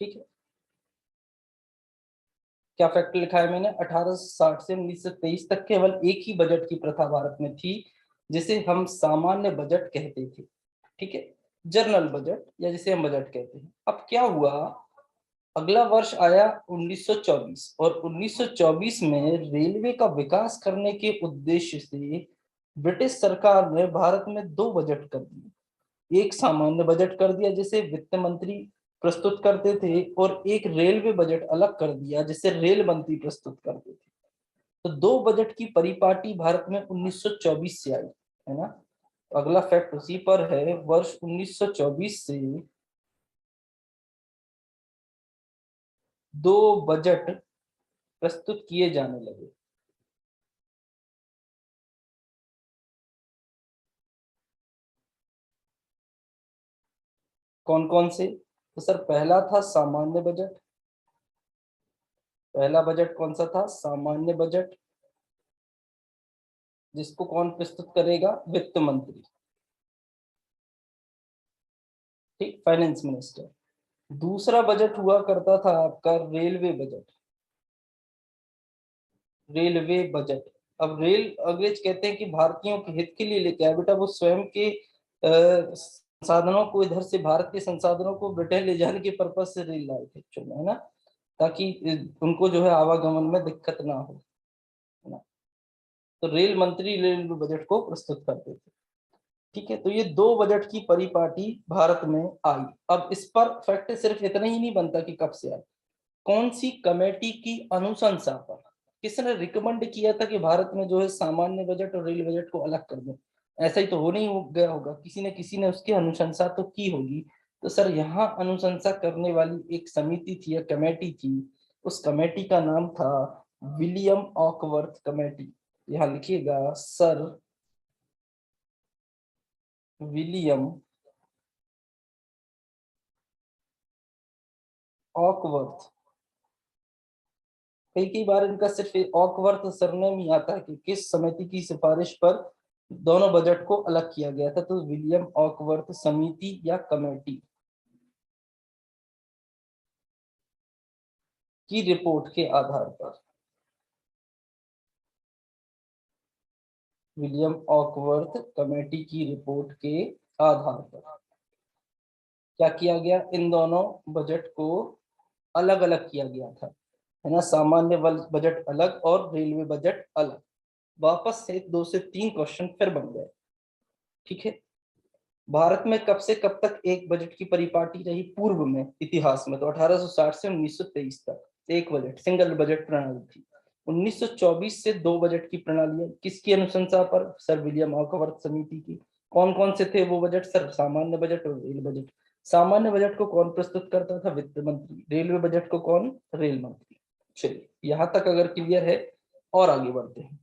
ठीक है, क्या फैक्ट लिखा है मैंने? 1860 से 1923 तक केवल एक ही बजट की प्रथा भारत में थी, जिसे हम सामान्य बजट कहते थे। ठीक है, जनरल बजट या जिसे हम बजट कहते हैं। अब क्या हुआ, अगला वर्ष आया 1924, और 1924 में रेलवे का विकास करने के उद्देश्य से ब्रिटिश सरकार ने भारत में दो बजट कर दिए। एक सामान्य बजट कर दिया जिसे वित्त मंत्री प्रस्तुत करते थे, और एक रेलवे बजट अलग कर दिया जिसे रेल मंत्री प्रस्तुत करते थे। तो दो बजट की परिपाटी भारत में 1924 से आई, है ना। तो अगला फैक्ट उसी पर है, वर्ष 1924 से दो बजट प्रस्तुत किए जाने लगे। कौन कौन से? तो सर पहला था सामान्य बजट, पहला बजट कौन सा था? सामान्य बजट, जिसको कौन प्रस्तुत करेगा? वित्त मंत्री, ठीक, फाइनेंस मिनिस्टर। दूसरा बजट हुआ करता था आपका रेलवे बजट, रेलवे बजट। अब रेल अंग्रेज कहते हैं कि भारतीयों के हित के लिए लेके आया बेटा, वो स्वयं के संसाधनों को, इधर से भारत के संसाधनों को ब्रिटेन ले जाने के पर्पज से रेल लाए थे एक्चुअली, है ना, ताकि उनको जो है आवागमन में दिक्कत ना हो, है ना। तो रेल मंत्री रेल बजट को प्रस्तुत करते थे। ठीक है, तो ये दो बजट की परिपाटी भारत में आई। अब इस पर फैक्ट सिर्फ इतना ही नहीं बनता कि कब से आई, कौन सी कमेटी की अनुशंसा पर, किसने रिकमेंड किया था कि भारत में जो है सामान्य बजट और रेल बजट को अलग कर दें। ऐसा ही तो हो नहीं गया होगा, किसी ने उसकी अनुशंसा तो की होगी। तो सर यहाँ अनुशंसा करने वाली एक समिति थी या कमेटी थी, उस कमेटी का नाम था विलियम ऑकवर्थ कमेटी। यहाँ लिखिएगा, सर विलियम ऑकवर्थ। कई कई बार इनका सिर्फ ऑकवर्थ सरनेम ही आता है कि किस समिति की सिफारिश पर दोनों बजट को अलग किया गया था। तो विलियम ऑकवर्थ समिति या कमेटी की रिपोर्ट के आधार पर, विलियम ऑकवर्थ कमेटी की रिपोर्ट के आधार पर क्या किया गया, इन दोनों बजट को अलग अलग किया गया था, है ना। सामान्य बजट अलग और रेलवे बजट अलग। वापस से 2 से 3 क्वेश्चन फिर बन गए। ठीक है, भारत में कब से कब तक एक बजट की परिपाटी रही पूर्व में इतिहास में? तो 1860 से 1923 तक एक बजट, सिंगल बजट प्रणाली थी। 1924 से 2 बजट की प्रणाली, किसकी अनुशंसा पर? सर विलियम ऑकवर्थ समिति की। कौन कौन से थे वो बजट? सर सामान्य बजट और रेल बजट। सामान्य बजट को कौन प्रस्तुत करता था? वित्त मंत्री। रेलवे बजट को कौन? रेल मंत्री। चलिए यहां तक अगर क्लियर है, और आगे बढ़ते हैं।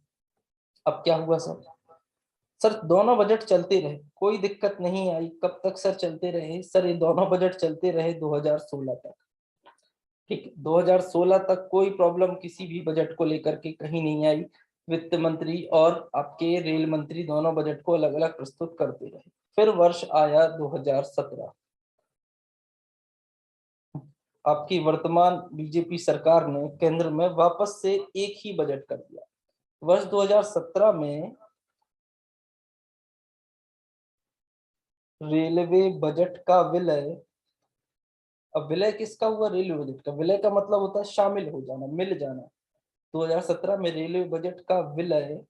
अब क्या हुआ सर? सर दोनों बजट चलते रहे, कोई दिक्कत नहीं आई। कब तक सर चलते रहे? सर ये दोनों बजट चलते रहे 2016 तक। ठीक है, 2016 तक कोई प्रॉब्लम किसी भी बजट को लेकर के कहीं नहीं आई। वित्त मंत्री और आपके रेल मंत्री दोनों बजट को अलग अलग प्रस्तुत करते रहे। फिर वर्ष आया 2017, आपकी वर्तमान बीजेपी सरकार ने केंद्र में वापस से एक ही बजट कर दिया। वर्ष 2017 में रेलवे बजट का विलय। अब विलय किसका हुआ? रेलवे बजट का। विलय का मतलब होता है शामिल हो जाना, मिल जाना। 2017 में रेलवे बजट का विलय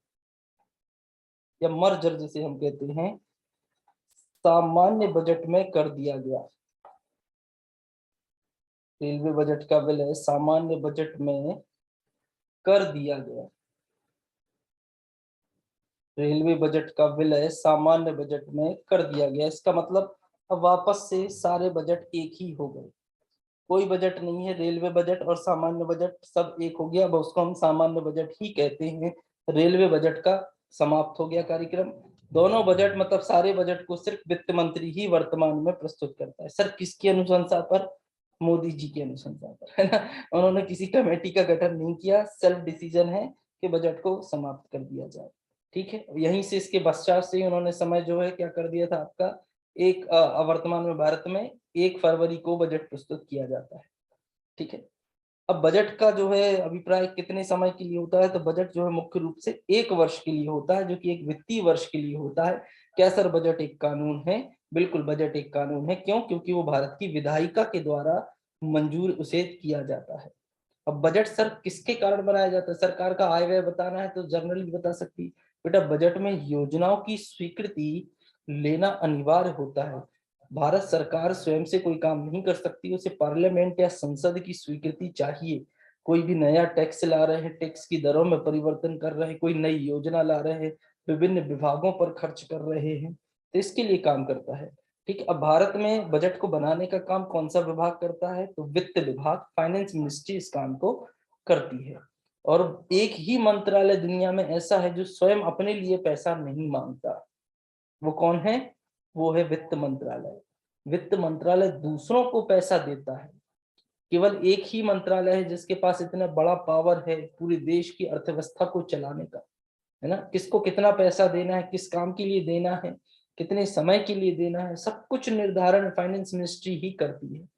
या मर्जर जिसे हम कहते हैं, सामान्य बजट में कर दिया गया। रेलवे बजट का विलय सामान्य बजट में कर दिया गया। रेलवे बजट का विलय सामान्य बजट में कर दिया गया। इसका मतलब अब वापस से सारे बजट एक ही हो गए, कोई बजट नहीं है। रेलवे बजट और सामान्य बजट सब एक हो गया। अब उसको हम सामान्य बजट ही कहते हैं। रेलवे बजट का समाप्त हो गया कार्यक्रम। दोनों बजट मतलब सारे बजट को सिर्फ वित्त मंत्री ही वर्तमान में प्रस्तुत करता है। सर किसकी अनुशंसा पर? मोदी जी की अनुशंसा पर, है ना। उन्होंने किसी कमेटी का गठन नहीं किया, सेल्फ डिसीजन है कि बजट को समाप्त कर दिया जाए। ठीक है, यहीं से इसके पश्चात से उन्होंने समय जो है क्या कर दिया था आपका, एक वर्तमान में भारत में 1 फरवरी को बजट प्रस्तुत किया जाता है। ठीक है, अब बजट का जो है अभिप्राय कितने समय के लिए होता है? तो बजट जो है मुख्य रूप से 1 वर्ष के लिए होता है, जो कि एक वित्तीय वर्ष के लिए होता है। क्या सर बजट एक कानून है? बिल्कुल, बजट एक कानून है। क्यों? क्योंकि वो भारत की विधायिका के द्वारा मंजूर उसे किया जाता है। अब बजट सर किसके कारण बनाया जाता है? सरकार का आय व्यय बताना है तो जनरली बता सकती। बेटा बजट में योजनाओं की स्वीकृति लेना अनिवार्य होता है। भारत सरकार स्वयं से कोई काम नहीं कर सकती, उसे पार्लियामेंट या संसद की स्वीकृति चाहिए। कोई भी नया टैक्स ला रहे हैं, टैक्स की दरों में परिवर्तन कर रहे हैं, कोई नई योजना ला रहे हैं, विभिन्न विभागों पर खर्च कर रहे हैं, तो इसके लिए काम करता है। ठीक है, अब भारत में बजट को बनाने का काम कौन सा विभाग करता है? तो वित्त विभाग, फाइनेंस मिनिस्ट्री इस काम को करती है। और एक ही मंत्रालय दुनिया में ऐसा है जो स्वयं अपने लिए पैसा नहीं मांगता। वो कौन है? वो है वित्त मंत्रालय। वित्त मंत्रालय दूसरों को पैसा देता है। केवल एक ही मंत्रालय है जिसके पास इतना बड़ा पावर है पूरे देश की अर्थव्यवस्था को चलाने का, है ना। किसको कितना पैसा देना है, किस काम के लिए देना है, कितने समय के लिए देना है, सब कुछ निर्धारण फाइनेंस मिनिस्ट्री ही करती है।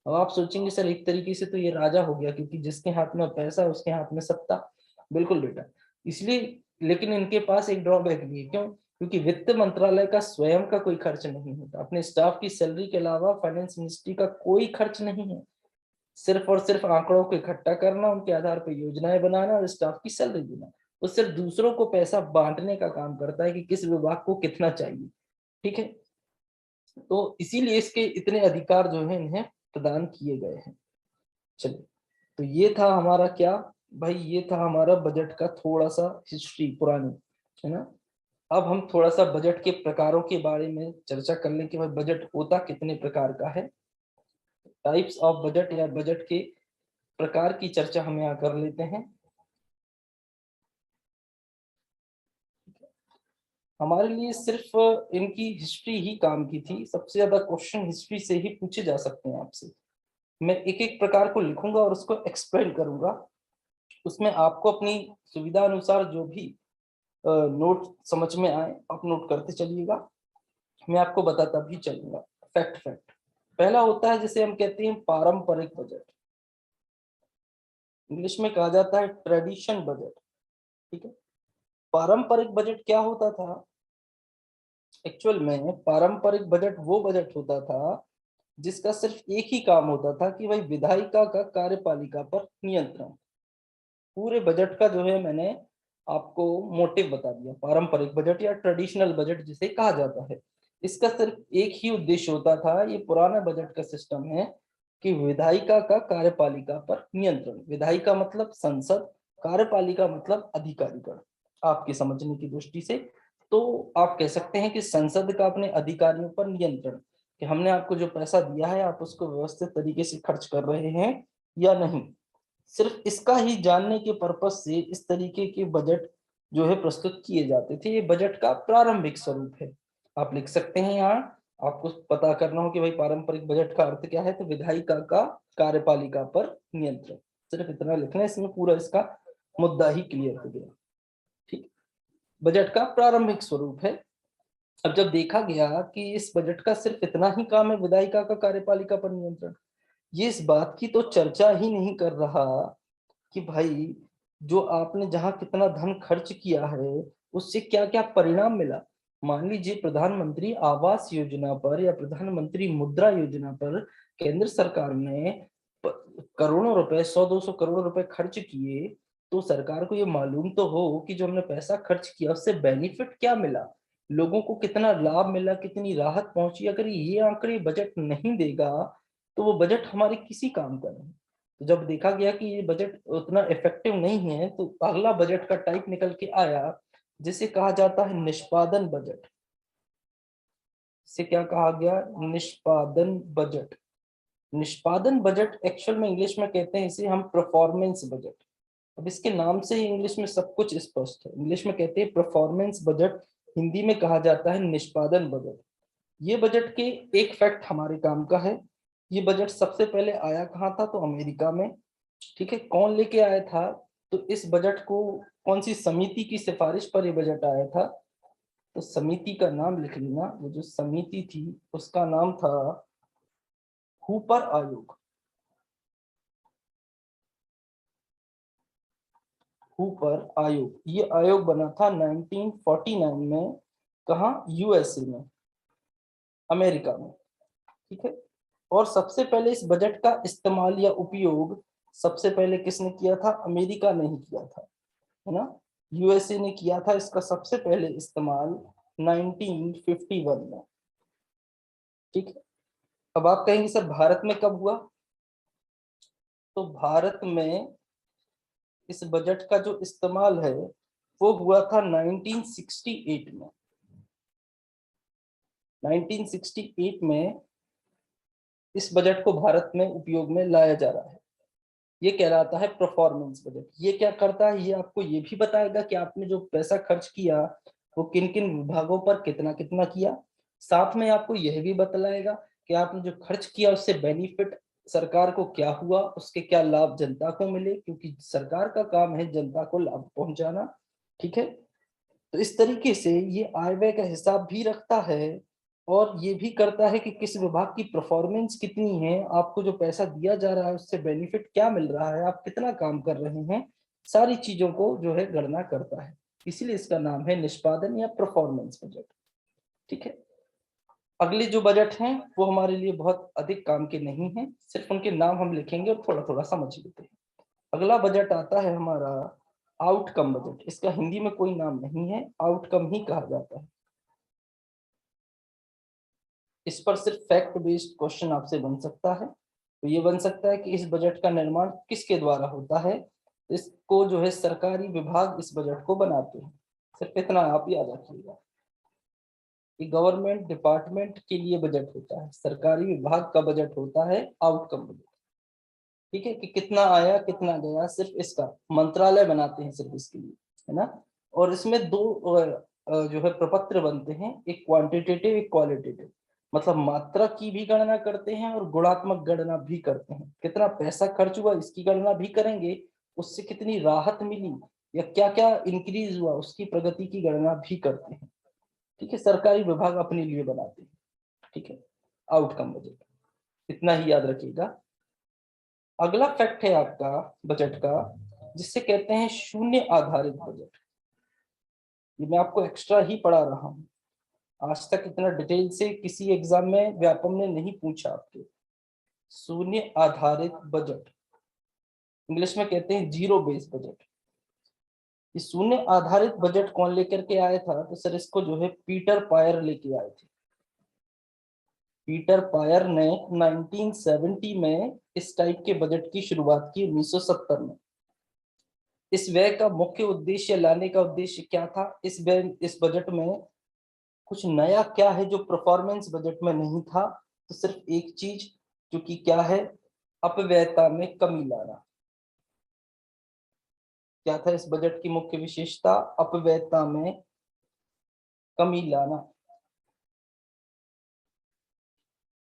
अब आप सोचेंगे सर एक तरीके से तो ये राजा हो गया, क्योंकि जिसके हाथ में पैसा उसके हाथ में सत्ता। बिल्कुल बेटा, इसलिए। लेकिन इनके पास एक ड्रॉबैक भी है। क्यों? क्योंकि वित्त मंत्रालय का स्वयं का कोई खर्च नहीं होता, अपने स्टाफ की सैलरी के अलावा फाइनेंस मिनिस्ट्री का कोई खर्च नहीं है। सिर्फ और सिर्फ आंकड़ों को इकट्ठा करना, उनके आधार पर योजनाएं बनाना और स्टाफ की सैलरी देना। वो सिर्फ दूसरों को पैसा बांटने का काम करता है कि किस विभाग को कितना चाहिए। ठीक है, तो इसीलिए इसके इतने अधिकार जो है इन्हें प्रदान किए गए हैं। चलिए, तो ये था हमारा क्या भाई, ये था हमारा बजट का थोड़ा सा हिस्ट्री पुरानी, है ना। अब हम थोड़ा सा बजट के प्रकारों के बारे में चर्चा कर लें कि भाई बजट होता कितने प्रकार का है। टाइप्स ऑफ बजट या बजट के प्रकार की चर्चा हम यहाँ कर लेते हैं। हमारे लिए सिर्फ इनकी हिस्ट्री ही काम की थी, सबसे ज्यादा क्वेश्चन हिस्ट्री से ही पूछे जा सकते हैं आपसे। मैं एक एक प्रकार को लिखूंगा और उसको एक्सप्लेन करूंगा, उसमें आपको अपनी सुविधा अनुसार जो भी नोट समझ में आए आप नोट करते चलिएगा, मैं आपको बताता भी चलूंगा। फैक्ट फैक्ट पहला होता है जिसे हम कहते हैं पारंपरिक बजट, इंग्लिश में कहा जाता है ट्रेडिशन बजट। ठीक है, पारंपरिक बजट क्या होता था? एक्चुअल में पारंपरिक बजट वो बजट होता था जिसका सिर्फ एक ही काम होता था कि भाई विधायिका का कार्यपालिका पर नियंत्रण। पूरे बजट का जो है मैंने आपको मोटिव बता दिया। पारंपरिक बजट या ट्रेडिशनल बजट जिसे कहा जाता है, इसका सिर्फ एक ही उद्देश्य होता था, ये पुराना बजट का सिस्टम है कि विधायिका का कार्यपालिका पर नियंत्रण। विधायिका मतलब संसद, कार्यपालिका मतलब अधिकारीगण। आपके समझने की दृष्टि से तो आप कह सकते हैं कि संसद का अपने अधिकारियों पर नियंत्रण, कि हमने आपको जो पैसा दिया है आप उसको व्यवस्थित तरीके से खर्च कर रहे हैं या नहीं। सिर्फ इसका ही जानने के पर्पज से इस तरीके के बजट जो है प्रस्तुत किए जाते थे। ये बजट का प्रारंभिक स्वरूप है। आप लिख सकते हैं यहाँ, आपको पता करना हो कि भाई पारंपरिक बजट का अर्थ क्या है, तो विधायिका का कार्यपालिका पर नियंत्रण। सिर्फ इतना लिखना, इसमें पूरा इसका मुद्दा ही क्लियर हो गया। ठीक, बजट का प्रारंभिक स्वरूप है। अब जब देखा गया कि इस बजट का सिर्फ इतना ही काम है, विधायिका का कार्यपालिका पर नियंत्रण, ये इस बात की तो चर्चा ही नहीं कर रहा कि भाई जो आपने जहां कितना धन खर्च किया है उससे क्या क्या परिणाम मिला। मान लीजिए प्रधानमंत्री आवास योजना पर या प्रधानमंत्री मुद्रा योजना पर केंद्र सरकार ने करोड़ों रुपए, 100-200 करोड़ रुपए खर्च किए, तो सरकार को ये मालूम तो हो कि जो हमने पैसा खर्च किया उससे बेनिफिट क्या मिला, लोगों को कितना लाभ मिला, कितनी राहत पहुंची। अगर ये आंकड़े बजट नहीं देगा तो वो बजट हमारे किसी काम का नहीं। तो जब देखा गया कि ये बजट उतना इफेक्टिव नहीं है, तो अगला बजट का टाइप निकल के आया जिसे कहा जाता है निष्पादन बजट। इसे क्या कहा गया? निष्पादन बजट। निष्पादन बजट एक्चुअल में इंग्लिश में कहते हैं इसे हम परफॉर्मेंस बजट। अब इसके नाम से ही इंग्लिश में सब कुछ स्पष्ट है। इंग्लिश में कहते हैं परफॉर्मेंस बजट, हिंदी में कहा जाता है निष्पादन बजट। ये बजट के एक फैक्ट हमारे काम का है। ये बजट सबसे पहले आया कहाँ था? तो अमेरिका में। ठीक है, कौन लेके आया था? तो इस बजट को कौन सी समिति की सिफारिश पर ये बजट आया था? तो समिति का नाम लिख लेना, वो जो समिति थी उसका नाम था हूपर आयोग। हूपर आयोग, ये आयोग बना था 1949 में। कहा? यूएसए में, अमेरिका में। ठीक है, और सबसे पहले इस बजट का इस्तेमाल या उपयोग सबसे पहले किसने किया था? अमेरिका ने ही किया था, है ना। यूएसए ने किया था इसका सबसे पहले इस्तेमाल 1951 में। ठीक है, अब आप कहेंगे सर भारत में कब हुआ? तो भारत में इस बजट का जो इस्तेमाल है वो हुआ था 1968 में। 1968 में इस बजट को भारत में उपयोग में लाया जा रहा है। ये कहलाता है परफॉर्मेंस बजट। ये क्या करता है? ये आपको ये भी बताएगा कि आपने जो पैसा खर्च किया वो किन किन विभागों पर कितना कितना किया। साथ में आपको यह भी बतलाएगा कि आपने जो खर्च किया उससे बेनिफिट सरकार को क्या हुआ, उसके क्या लाभ जनता को मिले, क्योंकि सरकार का काम है जनता को लाभ पहुंचाना। ठीक है, तो इस तरीके से ये आय व्यय का हिसाब भी रखता है और ये भी करता है कि किस विभाग की परफॉर्मेंस कितनी है, आपको जो पैसा दिया जा रहा है उससे बेनिफिट क्या मिल रहा है, आप कितना काम कर रहे हैं, सारी चीजों को जो है गणना करता है। इसीलिए इसका नाम है निष्पादन या परफॉर्मेंस बजट। ठीक है, अगले जो बजट हैं वो हमारे लिए बहुत अधिक काम के नहीं है, सिर्फ उनके नाम हम लिखेंगे और थोड़ा थोड़ा समझ लेते हैं। अगला बजट आता है हमारा आउटकम बजट। इसका हिंदी में कोई नाम नहीं है, आउटकम ही कहा जाता है। इस पर सिर्फ फैक्ट बेस्ड क्वेश्चन आपसे बन सकता है। तो ये बन सकता है कि इस बजट का निर्माण किसके द्वारा होता है? इसको जो है सरकारी विभाग इस बजट को बनाते हैं। सिर्फ इतना आप याद रखिएगा। ये गवर्नमेंट डिपार्टमेंट के लिए बजट होता है, सरकारी विभाग का बजट होता है आउटकम बजट। ठीक है, कि कितना आया कितना गया, सिर्फ इसका मंत्रालय बनाते हैं सिर्फ इसके लिए, है ना। और इसमें दो जो है प्रपत्र बनते हैं, एक क्वांटिटेटिव एक क्वालिटेटिव, मतलब मात्रा की भी गणना करते हैं और गुणात्मक गणना भी करते हैं। कितना पैसा खर्च हुआ इसकी गणना भी करेंगे, उससे कितनी राहत मिली या क्या क्या इंक्रीज हुआ उसकी प्रगति की गणना भी करते हैं। ठीक है, सरकारी विभाग अपने लिए बनाते हैं। ठीक है, आउटकम बजट, इतना ही याद रखिएगा। अगला फैक्ट है आपका बजट का, जिससे कहते हैं शून्य आधारित बजट। ये मैं आपको एक्स्ट्रा ही पढ़ा रहा हूं, आज तक इतना डिटेल से किसी एग्जाम में व्यापम ने नहीं पूछा आपके। शून्य आधारित बजट, इंग्लिश में कहते हैं जीरो बेस बजट। ये शून्य आधारित बजट कौन लेकर के आया था, तो सर इसको जो है पीटर पायर लेके आए थे। पीटर पायर ने 1970 में इस टाइप के बजट की शुरुआत की, 1970 में। इस व्यय का मुख्य उद्देश्य, लाने का उद्देश्य क्या था, इस बजट में कुछ नया क्या है जो परफॉर्मेंस बजट में नहीं था, तो सिर्फ एक चीज जो कि क्या है, अपव्ययता में कमी लाना। क्या था इस बजट की मुख्य विशेषता, अपव्ययता में कमी लाना।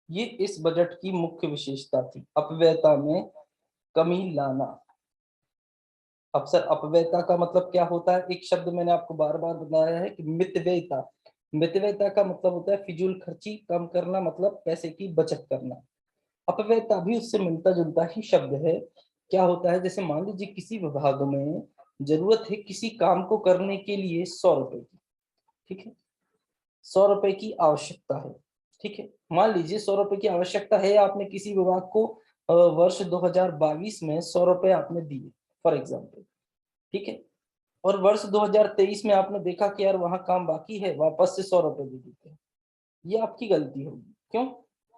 ये इस बजट की मुख्य विशेषता थी, अपव्ययता में कमी लाना। अब सर अपव्ययता का मतलब क्या होता है, एक शब्द मैंने आपको बार बार बताया है कि मितव्ययता। मितव्ययता का मतलब होता है फिजूल खर्ची कम करना, मतलब पैसे की बचत करना। अपव्ययता भी उससे मिलता जुलता ही शब्द है। क्या होता है, जैसे मान लीजिए किसी विभाग में जरूरत है किसी काम को करने के लिए 100 रुपए की। ठीक है, 100 रुपए की आवश्यकता है। ठीक है, मान लीजिए 100 रुपए की आवश्यकता है, आपने किसी विभाग को वर्ष 2022 में 100 रुपए आपने दिए फॉर एग्जाम्पल। ठीक है, और वर्ष 2023 में आपने देखा कि यार वहां काम बाकी है, वापस से 100 रुपए दे देते हैं। ये आपकी गलती होगी। क्यों?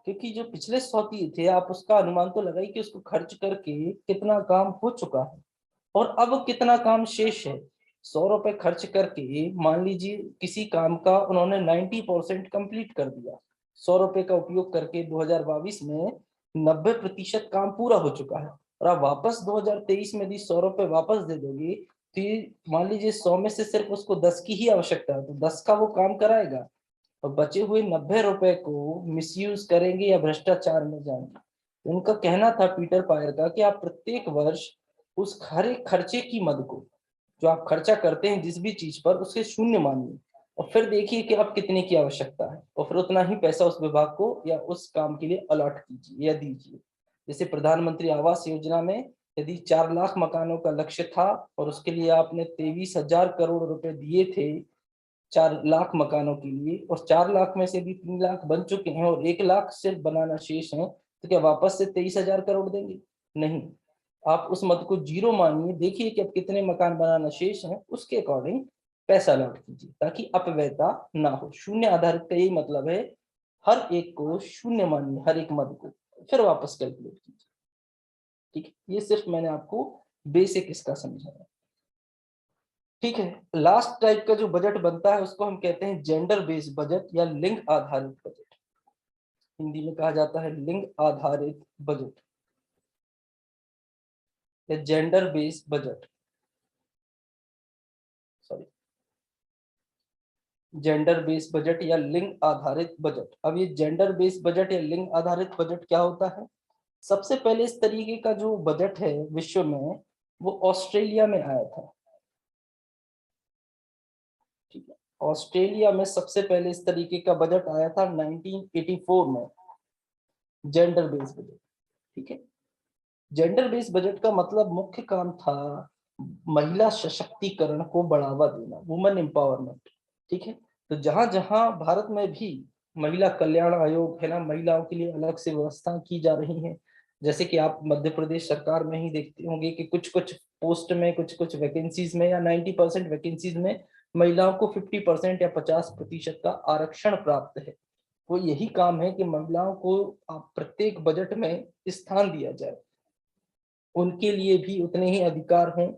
क्योंकि जो पिछले 100 दिए थे आप उसका अनुमान तो लगाइए कि उसको खर्च करके कितना काम हो चुका है और अब कितना काम शेष है। 100 रुपए खर्च करके मान लीजिए किसी काम का उन्होंने 90% कंप्लीट कर दिया। 100 रुपए का उपयोग करके 2022 में 90% काम पूरा हो चुका है, और आप वापस 2023 में यदि 100 रुपए वापस दे दोगे तो मान लीजिए 100 में से सिर्फ उसको 10 की ही आवश्यकता है, तो 10 का वो काम कराएगा और बचे हुए 90 रुपए को मिसयूज करेंगे या भ्रष्टाचार में जाएंगे। उनका कहना था पीटर पायर का कि आप प्रत्येक वर्ष उस हर एक खर्चे की मद को, जो आप खर्चा करते हैं जिस भी चीज पर, उससे शून्य मानिए और फिर देखिए कि आप कितने की आवश्यकता है और फिर उतना ही पैसा उस विभाग को या उस काम के लिए अलॉट कीजिए या दीजिए। जैसे प्रधानमंत्री आवास योजना में यदि 4 लाख मकानों का लक्ष्य था और उसके लिए आपने 23,000 करोड़ रुपए दिए थे 4 लाख मकानों के लिए, और 4 लाख में से भी 3 लाख बन चुके हैं और 1 लाख सिर्फ बनाना शेष है, तो क्या वापस से 23,000 करोड़ देंगे? नहीं। आप उस मद को जीरो मानिए, देखिए कि अब कितने मकान बनाना शेष है, उसके अकॉर्डिंग पैसा लौट कीजिए ताकि अपव्ययता ना हो। शून्य आधारित का यही मतलब है, हर एक को शून्य मानिए, हर एक मद को, फिर वापस कैलकुलेट कीजिए। ठीक है, ये सिर्फ मैंने आपको बेसिक इसका समझाया। ठीक है, लास्ट टाइप का जो बजट बनता है उसको हम कहते हैं जेंडर बेस्ड बजट या लिंग आधारित बजट। हिंदी में कहा जाता है लिंग आधारित बजट या gender based budget, sorry, gender based budget या लिंग आधारित बजट। अब ये जेंडर बेस्ड बजट या लिंग आधारित बजट क्या होता है? सबसे पहले इस तरीके का जो बजट है विश्व में, वो ऑस्ट्रेलिया में आया था। ठीक है, ऑस्ट्रेलिया में सबसे पहले इस तरीके का बजट आया था 1984 में, जेंडर बेस्ड बजट। ठीक है, जेंडर बेस्ड बजट का मतलब मुख्य काम था महिला सशक्तिकरण को बढ़ावा देना, वुमेन एम्पावरमेंट। ठीक है, तो जहां जहां भारत में भी महिला कल्याण आयोग है ना, महिलाओं के लिए अलग से व्यवस्था की जा रही है। जैसे कि आप मध्य प्रदेश सरकार में ही देखते होंगे कि कुछ कुछ पोस्ट में, कुछ कुछ वैकेंसीज में या 90% वैकेंसीज में महिलाओं को 50% या 50% का आरक्षण प्राप्त है। वो यही काम है कि महिलाओं को प्रत्येक बजट में स्थान दिया जाए, उनके लिए भी उतने ही अधिकार हों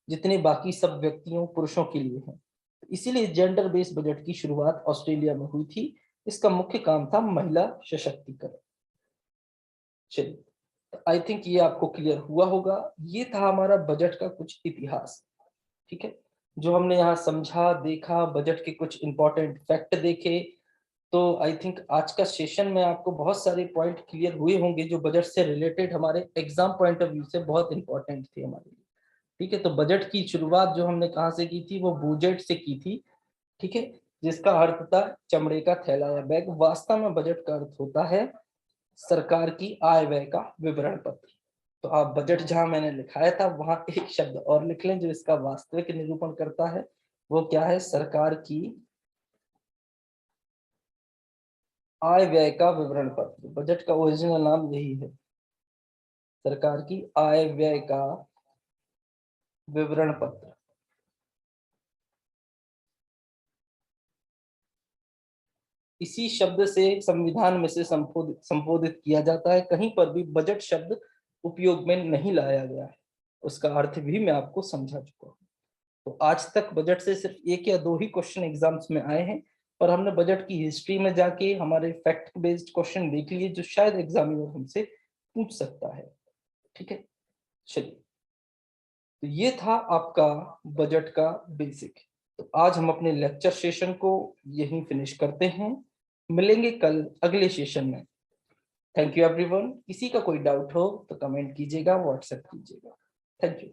जितने बाकी सब व्यक्तियों पुरुषों के लिए हैं। इसीलिए जेंडर बेस्ड बजट की शुरुआत ऑस्ट्रेलिया में हुई थी। इसका मुख्य काम था महिला सशक्तिकरण। चलिए, आई थिंक ये आपको क्लियर हुआ होगा। ये था हमारा बजट का कुछ इतिहास। ठीक है, जो हमने यहाँ समझा, देखा, बजट के कुछ इंपॉर्टेंट फैक्ट देखे। तो आई थिंक आज का सेशन में आपको बहुत सारे पॉइंट क्लियर हुए होंगे जो बजट से रिलेटेड हमारे एग्जाम पॉइंट ऑफ व्यू से बहुत इंपॉर्टेंट थे हमारे लिए। ठीक है, तो बजट की शुरुआत जो हमने कहाँ से की थी, वो बजट से की थी। ठीक है, जिसका अर्थ था चमड़े का थैला या बैग। वास्तव में बजट का अर्थ होता है सरकार की आय व्यय का विवरण पत्र। तो आप बजट जहां मैंने लिखाया था वहां एक शब्द और लिख लें जो इसका वास्तविक निरूपण करता है। वो क्या है? सरकार की आय व्यय का विवरण पत्र। बजट का ओरिजिनल नाम यही है, सरकार की आय व्यय का विवरण पत्र। इसी शब्द से संविधान में से संबोधित किया जाता है। कहीं पर भी बजट शब्द उपयोग में नहीं लाया गया है। उसका अर्थ भी मैं आपको समझा चुका हूँ। तो आज तक बजट से सिर्फ एक या दो ही क्वेश्चन एग्जाम्स में आए हैं, पर हमने बजट की हिस्ट्री में जाके हमारे फैक्ट बेस्ड क्वेश्चन देख लिए जो शायद एग्जामिनर हमसे पूछ सकता है। ठीक है, चलिए, तो ये था आपका बजट का बेसिक। तो आज हम अपने लेक्चर सेशन को यहीं फिनिश करते हैं। मिलेंगे कल अगले सेशन में। Thank you everyone. किसी का कोई डाउट हो तो कमेंट कीजिएगा, व्हाट्सएप कीजिएगा। Thank you.